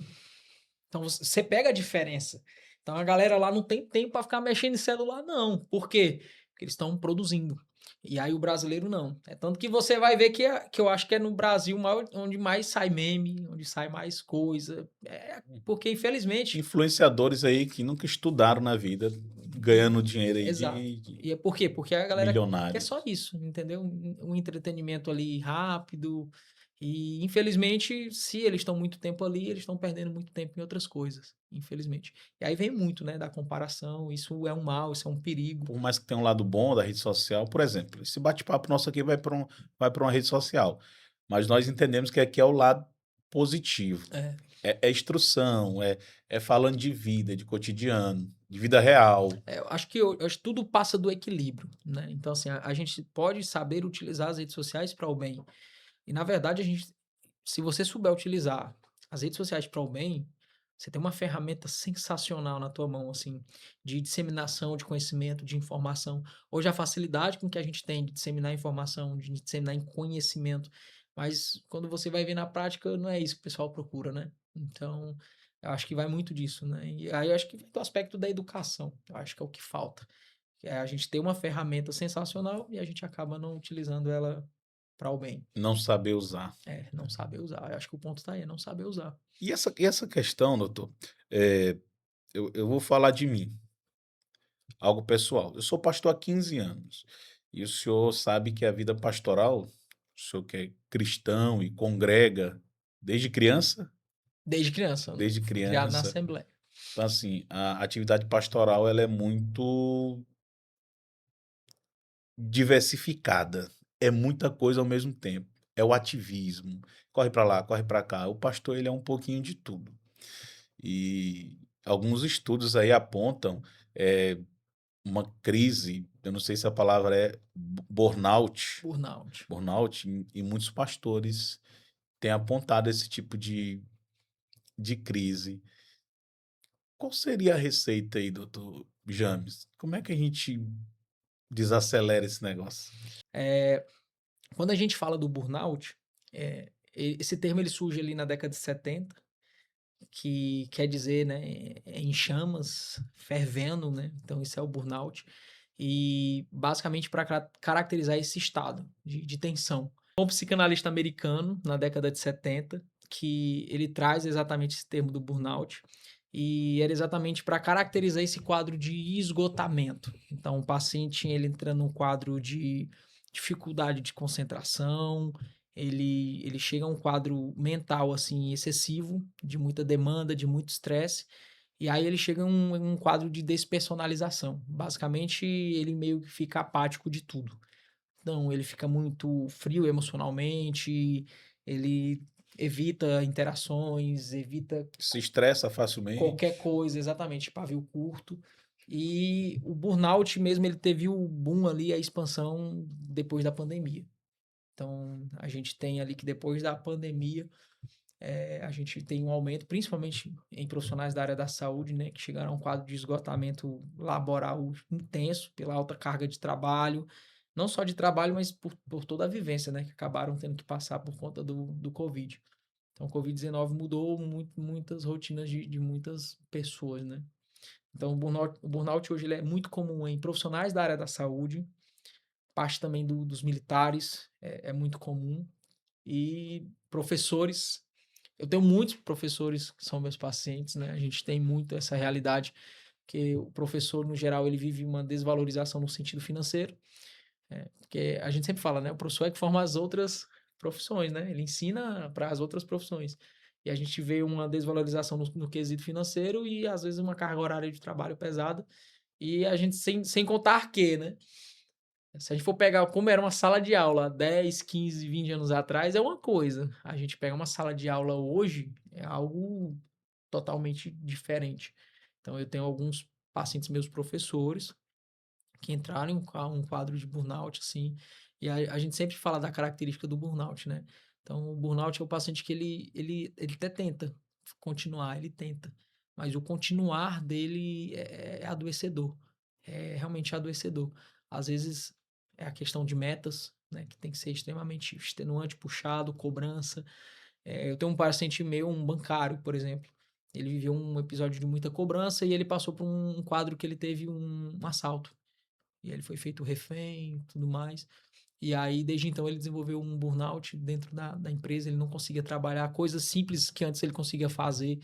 Então você pega a diferença. Então a galera lá não tem tempo para ficar mexendo em celular, não. Por quê? Porque eles estão produzindo. E aí o brasileiro não. É tanto que você vai ver que eu acho que é no Brasil onde mais sai meme, onde sai mais coisa. Porque, infelizmente. Influenciadores aí que nunca estudaram na vida, ganhando dinheiro aí Exato. de E é por quê? Porque a galera quer milionários. só isso, entendeu? Um entretenimento ali rápido. E, infelizmente, se eles estão muito tempo ali, eles estão perdendo muito tempo em outras coisas, infelizmente. E aí vem muito, né, da comparação, isso é um mal, isso é um perigo. Por mais que tenha um lado bom da rede social, por exemplo, esse bate-papo nosso aqui vai para uma rede social, mas nós entendemos que aqui é o lado positivo. É, É instrução, é falando de vida, de cotidiano, de vida real. eu acho que eu acho que tudo passa do equilíbrio, né? Então, assim, a gente pode saber utilizar as redes sociais para o bem. E, na verdade, se você souber utilizar as redes sociais para o bem, você tem uma ferramenta sensacional na tua mão, assim, de disseminação de conhecimento, de informação. Hoje, a facilidade com que a gente tem de disseminar informação, de disseminar em conhecimento, mas quando você vai ver na prática, não é isso que o pessoal procura, né? Então, eu acho que vai muito disso, né? E aí eu acho que vem do aspecto da educação, eu acho que é o que falta. Que é a gente ter uma ferramenta sensacional e a gente acaba não utilizando ela para o bem. Não saber usar. É, não saber usar. Eu acho que o ponto tá aí, é não saber usar. E essa questão, doutor, eh, eu vou falar de mim, algo pessoal. Eu sou pastor há 15 anos, e o senhor sabe que a vida pastoral, o senhor que é cristão e congrega desde criança? Desde criança, Desde fui criado na criança. Assembleia. Então, assim, a atividade pastoral ela é muito diversificada, é muita coisa ao mesmo tempo. É o ativismo, corre para lá, corre para cá. O pastor ele é um pouquinho de tudo. E alguns estudos aí apontam eh, uma crise, eu não sei se a palavra é burnout, Burnout. burnout, e muitos pastores têm apontado esse tipo de crise. Qual seria a receita aí, doutor James? Como é que a gente desacelera esse negócio? Eh, Quando a gente fala do burnout, esse termo ele surge ali na década de 70, que quer dizer, né, em chamas, fervendo, né? Então isso é o burnout. E basicamente para caracterizar esse estado de tensão. Um psicanalista americano, na década de 70, que ele traz exatamente esse termo do burnout, e era exatamente para caracterizar esse quadro de esgotamento. Então, o paciente ele entra num quadro de dificuldade de concentração, ele chega a um quadro mental assim excessivo, de muita demanda, de muito estresse, e aí ele chega em um quadro de despersonalização. Basicamente, ele meio que fica apático de tudo. Então, ele fica muito frio emocionalmente, ele evita interações, evita Se estressa facilmente? qualquer coisa, exatamente, pavio curto. E o burnout mesmo, ele teve o boom ali, a expansão depois da pandemia. Então, a gente tem ali que depois da pandemia, a gente tem um aumento, principalmente em profissionais da área da saúde, né, que chegaram a um quadro de esgotamento laboral intenso pela alta carga de trabalho, não só de trabalho, mas por toda a vivência, né, que acabaram tendo que passar por conta do Covid. Então, o Covid-19 mudou muitas rotinas de muitas pessoas, né? Então, o burnout hoje ele é muito comum em profissionais da área da saúde, parte também dos militares, é muito comum, e professores. Eu tenho muitos professores que são meus pacientes, né? A gente tem muito essa realidade que o professor, no geral, ele vive uma desvalorização no sentido financeiro, porque a gente sempre fala, né? O professor é que forma as outras profissões, né? Ele ensina para as outras profissões. E a gente vê uma desvalorização no quesito financeiro e, às vezes, uma carga horária de trabalho pesada. E a gente, sem contar que, né? Se a gente for pegar como era uma sala de aula 10, 15, 20 anos atrás, é uma coisa. A gente pega uma sala de aula hoje, é algo totalmente diferente. Então, eu tenho alguns pacientes meus professores que entraram em um quadro de burnout, assim, e a gente sempre fala da característica do burnout, né? Então, o burnout é o paciente que ele até tenta continuar, ele tenta, mas o continuar dele é adoecedor, é realmente adoecedor. Às vezes é a questão de metas, né, que tem que ser extremamente extenuante, puxado, cobrança. Eu tenho um paciente meu, um bancário, por exemplo, ele viveu um episódio de muita cobrança e ele passou por um quadro que ele teve um assalto. E ele foi feito refém, tudo mais. E aí, desde então, ele desenvolveu um burnout dentro da empresa. Ele não conseguia trabalhar coisas simples que antes ele conseguia fazer.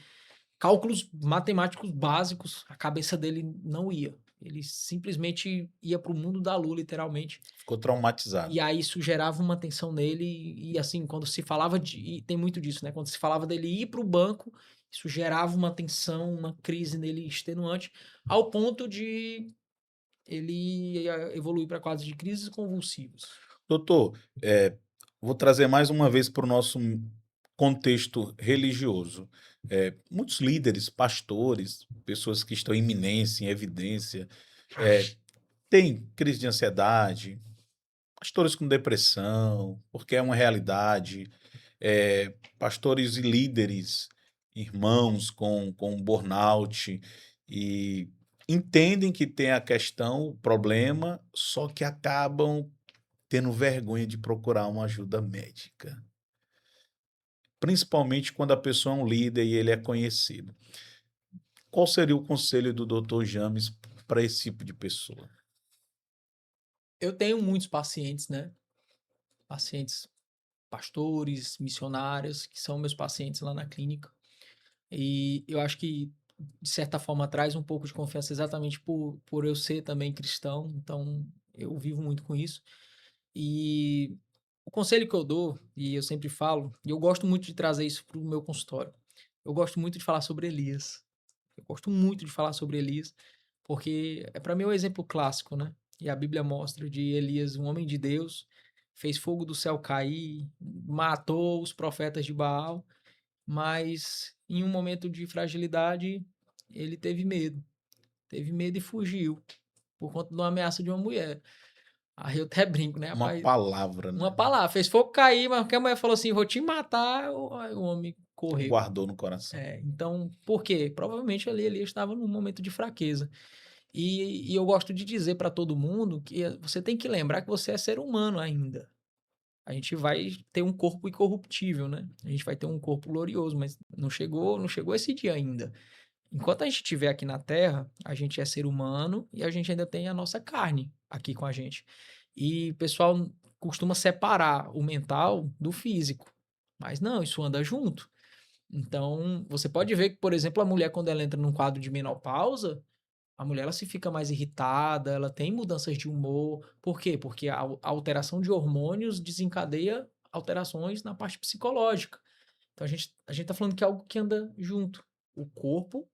Cálculos matemáticos básicos, a cabeça dele não ia. Ele simplesmente ia para o mundo da lua, literalmente. Ficou traumatizado. E aí isso gerava uma tensão nele e assim, quando se falava e tem muito disso, né, quando se falava dele ir para o banco, isso gerava uma tensão, uma crise nele extenuante, ao ponto de ele evoluir para quadros de crises convulsivos. Doutor, vou trazer mais uma vez para o nosso contexto religioso. Muitos líderes, pastores, pessoas que estão em iminência, em evidência, têm crise de ansiedade, pastores com depressão, porque é uma realidade, pastores e líderes, irmãos com burnout, e entendem que tem a questão, o problema, só que acabam tendo vergonha de procurar uma ajuda médica. Principalmente quando a pessoa é um líder e ele é conhecido. Qual seria o conselho do Dr. James para esse tipo de pessoa? Eu tenho muitos pacientes, né, pacientes pastores, missionários, que são meus pacientes lá na clínica. E eu acho que, de certa forma, traz um pouco de confiança exatamente por eu ser também cristão, então eu vivo muito com isso. E o conselho que eu dou, e eu sempre falo, e eu gosto muito de trazer isso para o meu consultório, eu gosto muito de falar sobre Elias. Eu gosto muito de falar sobre Elias, porque para mim é um exemplo clássico, né? E a Bíblia mostra de Elias, um homem de Deus, fez fogo do céu cair, matou os profetas de Baal, mas em um momento de fragilidade, ele teve medo e fugiu, por conta de uma ameaça de uma mulher. Aí eu até brinco, né, Uma rapaz? palavra, Uma né? palavra, fez fogo cair, mas porque a mulher falou assim: vou te matar, aí o homem correu. Guardou no coração. Então, por quê? Provavelmente ali ele estava num momento de fraqueza. E eu gosto de dizer para todo mundo que você tem que lembrar que você é ser humano ainda. A gente vai ter um corpo incorruptível, né? A gente vai ter um corpo glorioso, mas não chegou esse dia ainda. Enquanto a gente estiver aqui na Terra, a gente é ser humano e a gente ainda tem a nossa carne aqui com a gente. E o pessoal costuma separar o mental do físico. Mas não, isso anda junto. Então, você pode ver que, por exemplo, a mulher, quando ela entra num quadro de menopausa, a mulher ela se fica mais irritada, ela tem mudanças de humor. Por quê? Porque a alteração de hormônios desencadeia alterações na parte psicológica. Então, a gente tá falando que é algo que anda junto. O corpo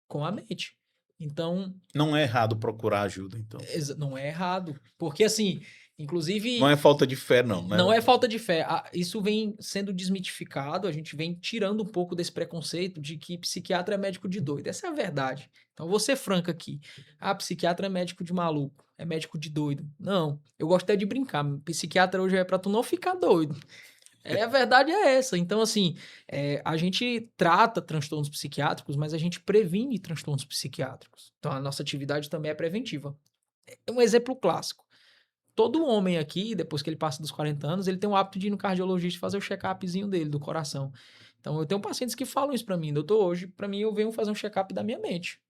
com a mente. Então, Não é errado procurar ajuda, então. não é errado. Porque, assim, Não inclusive, é falta de fé, não, né? não é falta de fé. Isso vem sendo desmitificado, a gente vem tirando um pouco desse preconceito de que psiquiatra é médico de doido. Essa é a verdade. Então, vou ser franco aqui. Ah, psiquiatra é médico de maluco, é médico de doido. Não, eu gosto até de brincar. Psiquiatra hoje é pra tu não ficar doido. A verdade é essa. Então, assim, a gente trata transtornos psiquiátricos, mas a gente previne transtornos psiquiátricos. Então, a nossa atividade também é preventiva. É um exemplo clássico. Todo homem aqui, depois que ele passa dos 40 anos, ele tem o hábito de ir no cardiologista fazer o check-upzinho dele, do coração. Então, eu tenho pacientes que falam isso pra mim. Doutor, hoje, pra mim, eu venho fazer um check-up da minha mente.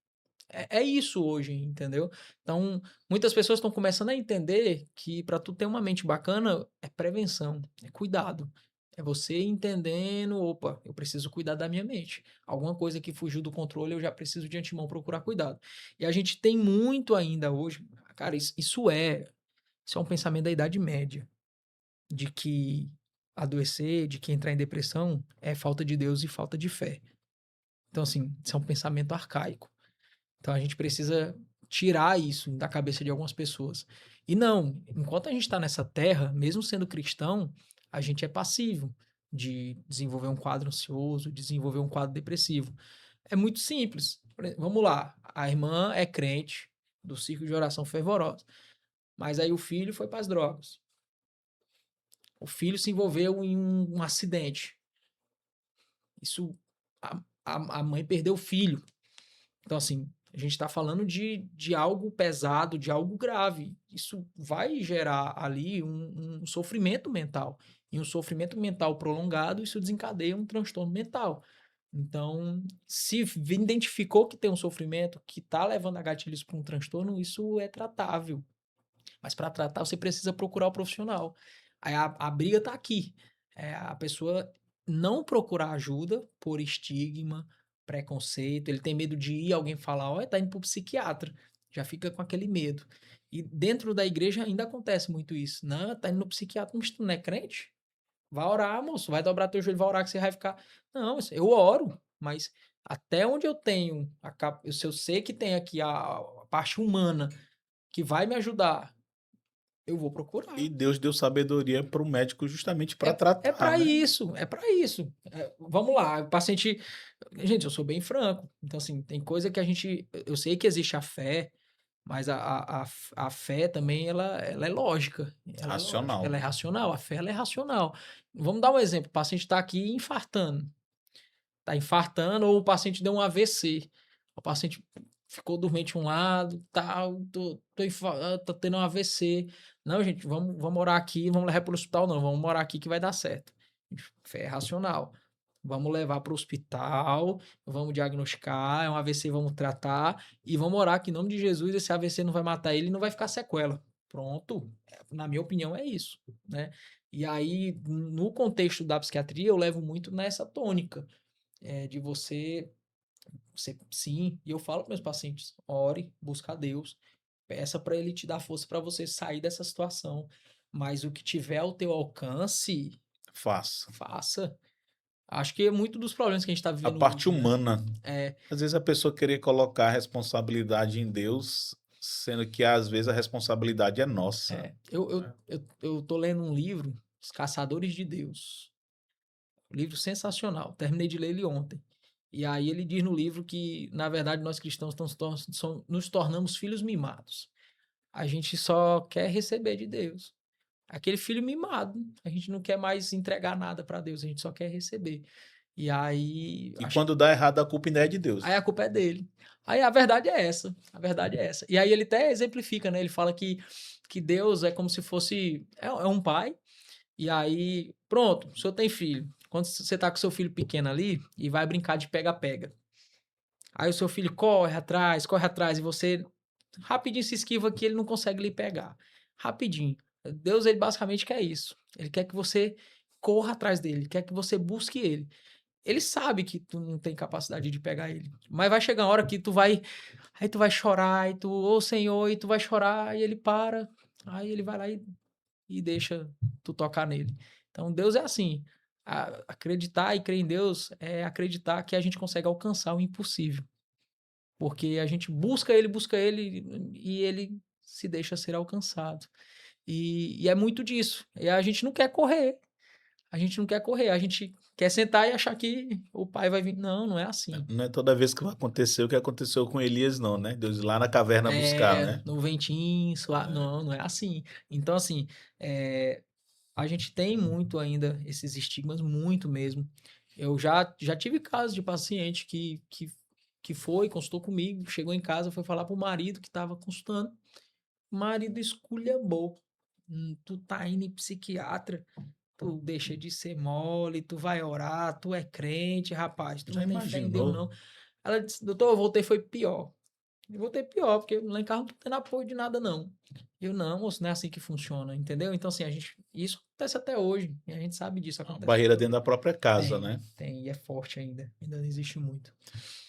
É isso hoje, entendeu? Então, muitas pessoas estão começando a entender que para tu ter uma mente bacana é prevenção, é cuidado. É você entendendo, opa, eu preciso cuidar da minha mente. Alguma coisa que fugiu do controle, eu já preciso de antemão procurar cuidado. E a gente tem muito ainda hoje, cara, isso é um pensamento da Idade Média, de que adoecer, de que entrar em depressão é falta de Deus e falta de fé. Então, assim, isso é um pensamento arcaico. Então a gente precisa tirar isso da cabeça de algumas pessoas. E não, enquanto a gente está nessa terra, mesmo sendo cristão, a gente é passivo de desenvolver um quadro ansioso, desenvolver um quadro depressivo. É muito simples. Vamos lá, a irmã é crente do círculo de oração fervorosa, mas aí o filho foi para as drogas. O filho se envolveu em um acidente. Isso, a mãe perdeu o filho. Então, assim, a gente está falando de algo pesado, de algo grave. Isso vai gerar ali um sofrimento mental. E um sofrimento mental prolongado, isso desencadeia um transtorno mental. Então, se identificou que tem um sofrimento que está levando a gatilhos para um transtorno, isso é tratável. Mas para tratar, você precisa procurar o profissional. Aí a briga está aqui. A pessoa não procurar ajuda por estigma, preconceito, ele tem medo de ir alguém falar, olha, tá indo pro psiquiatra. já fica com aquele medo. E dentro da igreja ainda acontece muito isso. Não, tá indo no psiquiatra, mas tu não é crente? Vai orar, moço, vai dobrar teu joelho, vai orar que você vai ficar. Não, eu oro, mas até onde eu tenho, se eu sei que tem aqui a parte humana que vai me ajudar, eu vou E procurar. Deus deu sabedoria para o médico justamente para É tratar, para né? isso, é para isso. Vamos lá, o paciente. Gente, eu sou bem franco. Então, assim, tem coisa que a gente. Eu sei que existe a fé, mas a fé também ela é lógica. Ela é lógica, Racional. ela é racional. A fé ela é racional. Vamos dar um exemplo: o paciente está aqui infartando. Está infartando, ou o paciente deu um AVC. O paciente ficou dormente um lado, tal, tô tendo um AVC. Não, gente, vamos orar aqui, vamos levar para o hospital, não, vamos orar aqui que vai dar certo. Fé racional. Vamos levar para o hospital, vamos diagnosticar, é um AVC, vamos tratar e vamos orar que em nome de Jesus esse AVC não vai matar ele e não vai ficar sequela. Pronto. Na minha opinião é isso, né? E aí, no contexto da psiquiatria, eu levo muito nessa tônica, de você sim, e eu falo para meus pacientes, ore, busca a Deus, peça para ele te dar força para você sair dessa situação, mas o que tiver ao teu alcance, Faça. faça. Acho que muito dos problemas que a gente está A vivendo parte hoje, né? humana. É, Às vezes a pessoa querer colocar a responsabilidade em Deus, sendo que às vezes a responsabilidade é nossa. eu tô lendo um livro, Os Caçadores de Deus. Um livro sensacional. Terminei de ler ele ontem. E aí ele diz no livro que, na verdade, nós cristãos nos tornamos filhos mimados. A gente só quer receber de Deus. Aquele filho mimado. A gente não quer mais entregar nada para Deus, a gente só quer receber. E aí, E quando dá errado, a culpa ainda é de aí Deus. a culpa é dele. Aí a verdade é essa. A verdade é essa. E aí ele até exemplifica, né? Ele fala que Deus é como se fosse. É um pai. E aí, pronto, o senhor tem filho. Quando você tá com seu filho pequeno ali e vai brincar de pega-pega. Aí o seu filho corre atrás, e você rapidinho se esquiva que ele não consegue lhe pegar. Rapidinho. Deus, ele basicamente quer isso. Ele quer que você corra atrás dele, quer que você busque ele. Ele sabe que tu não tem capacidade de pegar ele. Mas vai chegar uma hora que aí tu vai chorar, e tu, ô Senhor, e tu vai chorar, e ele para. Aí ele vai lá e deixa tu tocar nele. Então Deus é assim. Acreditar e crer em Deus é acreditar que a gente consegue alcançar o impossível. Porque a gente busca ele e ele se deixa ser alcançado. E é muito disso. E a gente não quer correr. A gente não quer correr. A gente quer sentar e achar que o pai vai vir. Não, não é assim. Não é toda vez que vai acontecer o que aconteceu com Elias, não, né? Deus ir lá na caverna buscar, né? No ventinho, não, não é assim. Então, assim, é, a gente tem muito ainda esses estigmas, muito mesmo. Eu já tive casos de paciente que foi, consultou comigo, chegou em casa, foi falar pro marido que estava consultando. O marido esculhambou. Tu tá indo em psiquiatra, tu deixa de ser mole, tu vai orar, tu é crente, rapaz, tu Já não tem fé em Deus, imaginou? não. Ela disse, doutor, eu voltei, foi pior. Eu voltei pior, porque lá em casa não tô tendo apoio de nada, não. Eu, não, moço, não é assim que funciona, entendeu? Então, assim, isso acontece até hoje, e a gente sabe disso, Uma acontece barreira até hoje. dentro da própria casa, Tem, né? tem, e é forte ainda não existe muito.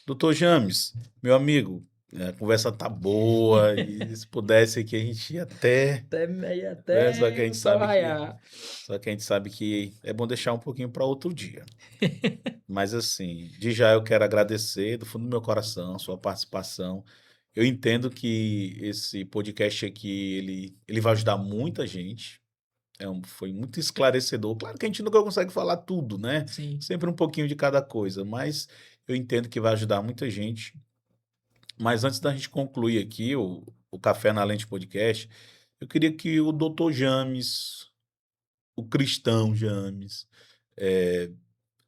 Doutor James, meu amigo, a conversa tá boa e se pudesse aqui a gente ia até, né? Até o sol raiar. Só que a gente sabe que é bom deixar um pouquinho para outro dia. Mas assim, de já eu quero agradecer do fundo do meu coração a sua participação. Eu entendo que esse podcast aqui, ele vai ajudar muita gente. Foi muito esclarecedor. Claro que a gente nunca consegue falar tudo, né? Sim, Sempre um pouquinho de cada coisa, mas eu entendo que vai ajudar muita gente. Mas antes da gente concluir aqui o Café na Lente Podcast, eu queria que o doutor James, o cristão James,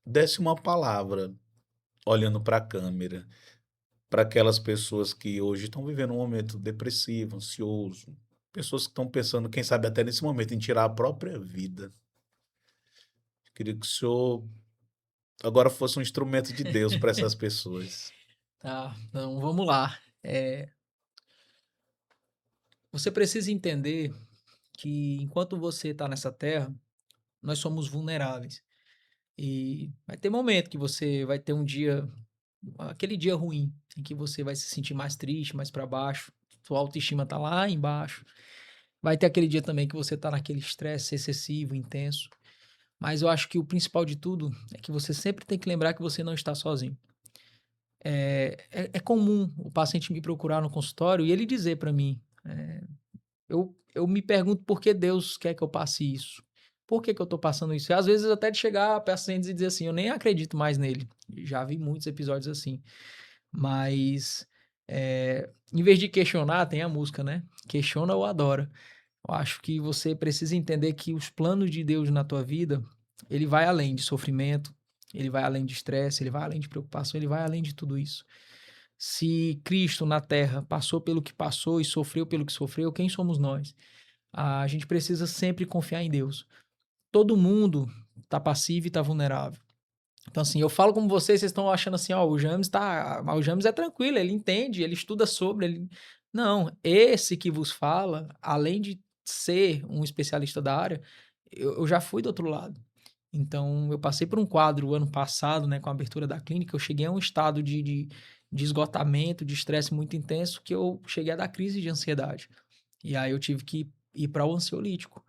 desse uma palavra olhando para a câmera, para aquelas pessoas que hoje estão vivendo um momento depressivo, ansioso, pessoas que estão pensando, quem sabe até nesse momento, em tirar a própria vida. Eu queria que o senhor agora fosse um instrumento de Deus para essas pessoas. tá. Então, vamos lá. Você precisa entender que enquanto você está nessa terra, nós somos vulneráveis. E vai ter momento que você vai ter um dia, aquele dia ruim, em que você vai se sentir mais triste, mais para baixo. tua autoestima tá lá embaixo. Vai ter aquele dia também que você tá naquele estresse excessivo, intenso. Mas eu acho que o principal de tudo é que você sempre tem que lembrar que você não está sozinho. É comum o paciente me procurar no consultório e ele dizer para mim, eu me pergunto por que Deus quer que eu passe isso. Por que que eu tô passando isso? E às vezes até de chegar a pacientes e dizer assim, eu nem acredito mais nele. Já vi muitos episódios assim. Mas, em vez de questionar, tem a música, né? Questiona ou adora. Eu acho que você precisa entender que os planos de Deus na tua vida, ele vai além de sofrimento, ele vai além de estresse, ele vai além de preocupação, ele vai além de tudo isso. Se Cristo na terra passou pelo que passou e sofreu pelo que sofreu, quem somos nós? A gente precisa sempre confiar em Deus. Todo mundo tá passivo e tá vulnerável. Então, assim, eu falo como vocês estão achando assim, ó, o James é tranquilo, ele entende, ele estuda sobre, ele... Não, esse que vos fala, além de ser um especialista da área, eu já fui do outro lado. Então, eu passei por um quadro o ano passado, né, com a abertura da clínica, eu cheguei a um estado de esgotamento, de estresse muito intenso, que eu cheguei a dar crise de ansiedade. E aí eu tive que ir para o ansiolítico.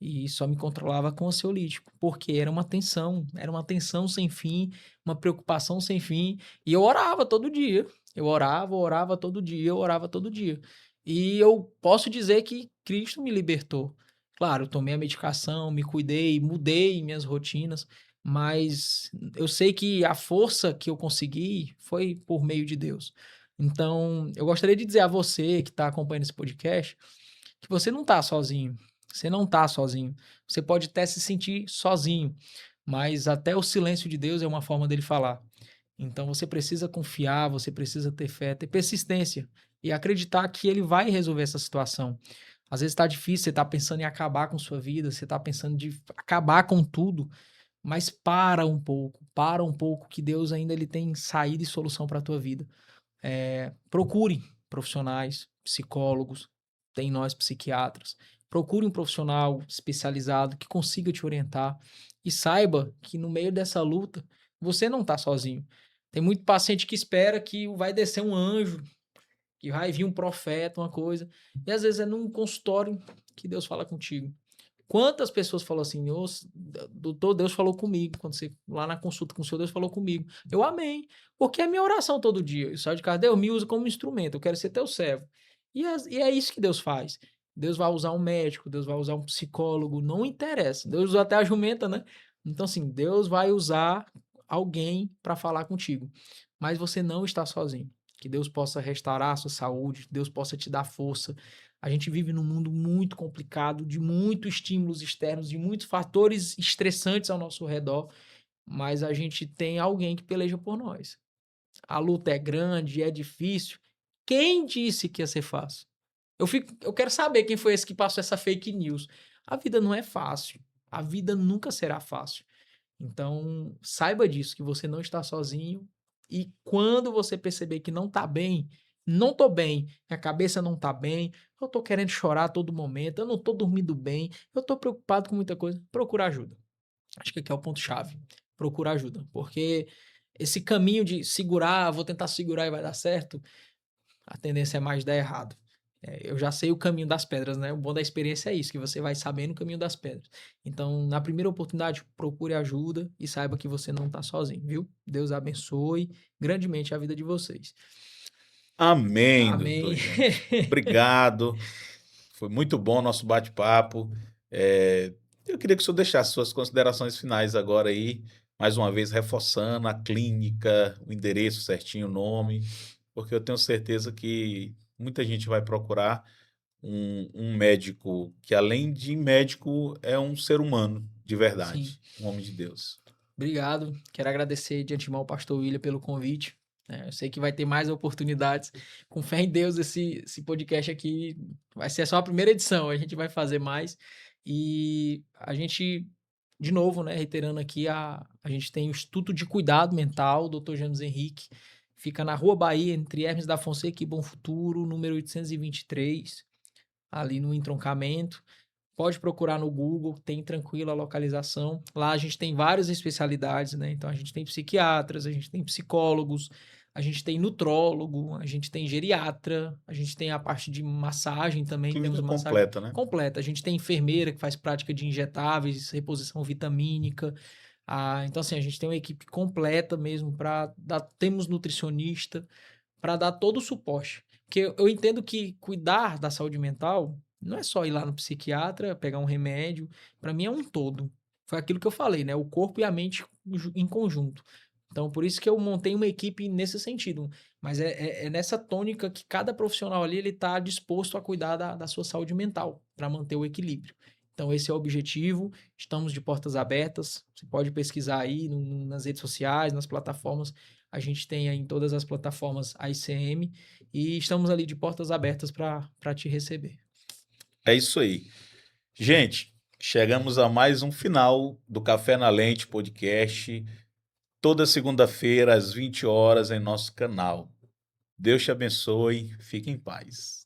E só me controlava com ansiolítico, porque era uma tensão sem fim, uma preocupação sem fim, e eu orava todo dia. Eu orava todo dia, eu orava todo dia. E eu posso dizer que Cristo me libertou. Claro, eu tomei a medicação, me cuidei, mudei minhas rotinas, mas eu sei que a força que eu consegui foi por meio de Deus. Então, eu gostaria de dizer a você que está acompanhando esse podcast que você não está sozinho. Você não está sozinho. Você pode até se sentir sozinho, mas até o silêncio de Deus é uma forma dele falar. Então você precisa confiar, você precisa ter fé, ter persistência e acreditar que ele vai resolver essa situação. Às vezes está difícil, você está pensando em acabar com sua vida, você está pensando de acabar com tudo, mas para um pouco que Deus ainda ele tem saída e solução para a tua vida. Procure profissionais, psicólogos, tem nós psiquiatras. Procure um profissional especializado que consiga te orientar e saiba que no meio dessa luta você não está sozinho. Tem muito paciente que espera que vai descer um anjo, que vai vir um profeta, uma coisa, e às vezes é num consultório que Deus fala contigo. Quantas pessoas falam assim, doutor, Deus falou comigo, quando você, lá na consulta com o Senhor, Deus falou comigo. Eu amei, porque é minha oração todo dia. Eu saio de casa, Deus me usa como instrumento, eu quero ser teu servo. E é isso que Deus faz. Deus vai usar um médico, Deus vai usar um psicólogo, não interessa. Deus usa até a jumenta, né? Então, assim, Deus vai usar alguém para falar contigo. Mas você não está sozinho. Que Deus possa restaurar a sua saúde, Deus possa te dar força. A gente vive num mundo muito complicado, de muitos estímulos externos, de muitos fatores estressantes ao nosso redor, mas a gente tem alguém que peleja por nós. A luta é grande, é difícil. Quem disse que ia ser fácil? Eu quero saber quem foi esse que passou essa fake news. A vida não é fácil. A vida nunca será fácil. Então, saiba disso, que você não está sozinho. E quando você perceber que não está bem, não tô bem, minha cabeça não tá bem, eu tô querendo chorar a todo momento, eu não tô dormindo bem, eu tô preocupado com muita coisa, procura ajuda. Acho que aqui é o ponto-chave. Procura ajuda. Porque esse caminho de segurar, vou tentar segurar e vai dar certo, a tendência é mais dar errado. Eu já sei o caminho das pedras, né? O bom da experiência é isso, que você vai sabendo o caminho das pedras. Então, na primeira oportunidade, procure ajuda e saiba que você não está sozinho, viu? Deus abençoe grandemente a vida de vocês. Amém, doutor Amém. James. Obrigado. Foi muito bom o nosso bate-papo. Eu queria que o senhor deixasse suas considerações finais agora aí, mais uma vez reforçando a clínica, o endereço certinho, o nome, porque eu tenho certeza que muita gente vai procurar um médico que, além de médico, é um ser humano de Sim. verdade, um homem de Deus. Obrigado. Quero agradecer de antemão ao pastor William pelo convite. Eu sei que vai ter mais oportunidades. Com fé em Deus, esse podcast aqui vai ser só a primeira edição. A gente vai fazer mais. E a gente, de novo, né, reiterando aqui, a gente tem o Instituto de Cuidado Mental, Dr. James Henrique. Fica na Rua Bahia, entre Hermes da Fonseca e Bom Futuro, número 823, ali no entroncamento. Pode procurar no Google, tem tranquilo a localização. Lá a gente tem várias especialidades, né? Então a gente tem psiquiatras, a gente tem psicólogos, a gente tem nutrólogo, a gente tem geriatra, a gente tem a parte de massagem também, temos Clínica massagem completa, né? completa. A gente tem enfermeira que faz prática de injetáveis, reposição vitamínica. Então, assim, a gente tem uma equipe completa mesmo para dar. Temos nutricionista para dar todo o suporte. Porque eu entendo que cuidar da saúde mental não é só ir lá no psiquiatra, pegar um remédio. Para mim é um todo. Foi aquilo que eu falei, né? O corpo e a mente em conjunto. Então, por isso que eu montei uma equipe nesse sentido. Mas é nessa tônica que cada profissional ali ele está disposto a cuidar da sua saúde mental, para manter o equilíbrio. Então, esse é o objetivo. Estamos de portas abertas. Você pode pesquisar aí nas redes sociais, nas plataformas. A gente tem aí em todas as plataformas a ICM e estamos ali de portas abertas para te receber. É isso aí. Gente, chegamos a mais um final do Café na Lente podcast, toda segunda-feira às 20 horas em nosso canal. Deus te abençoe, fique em paz.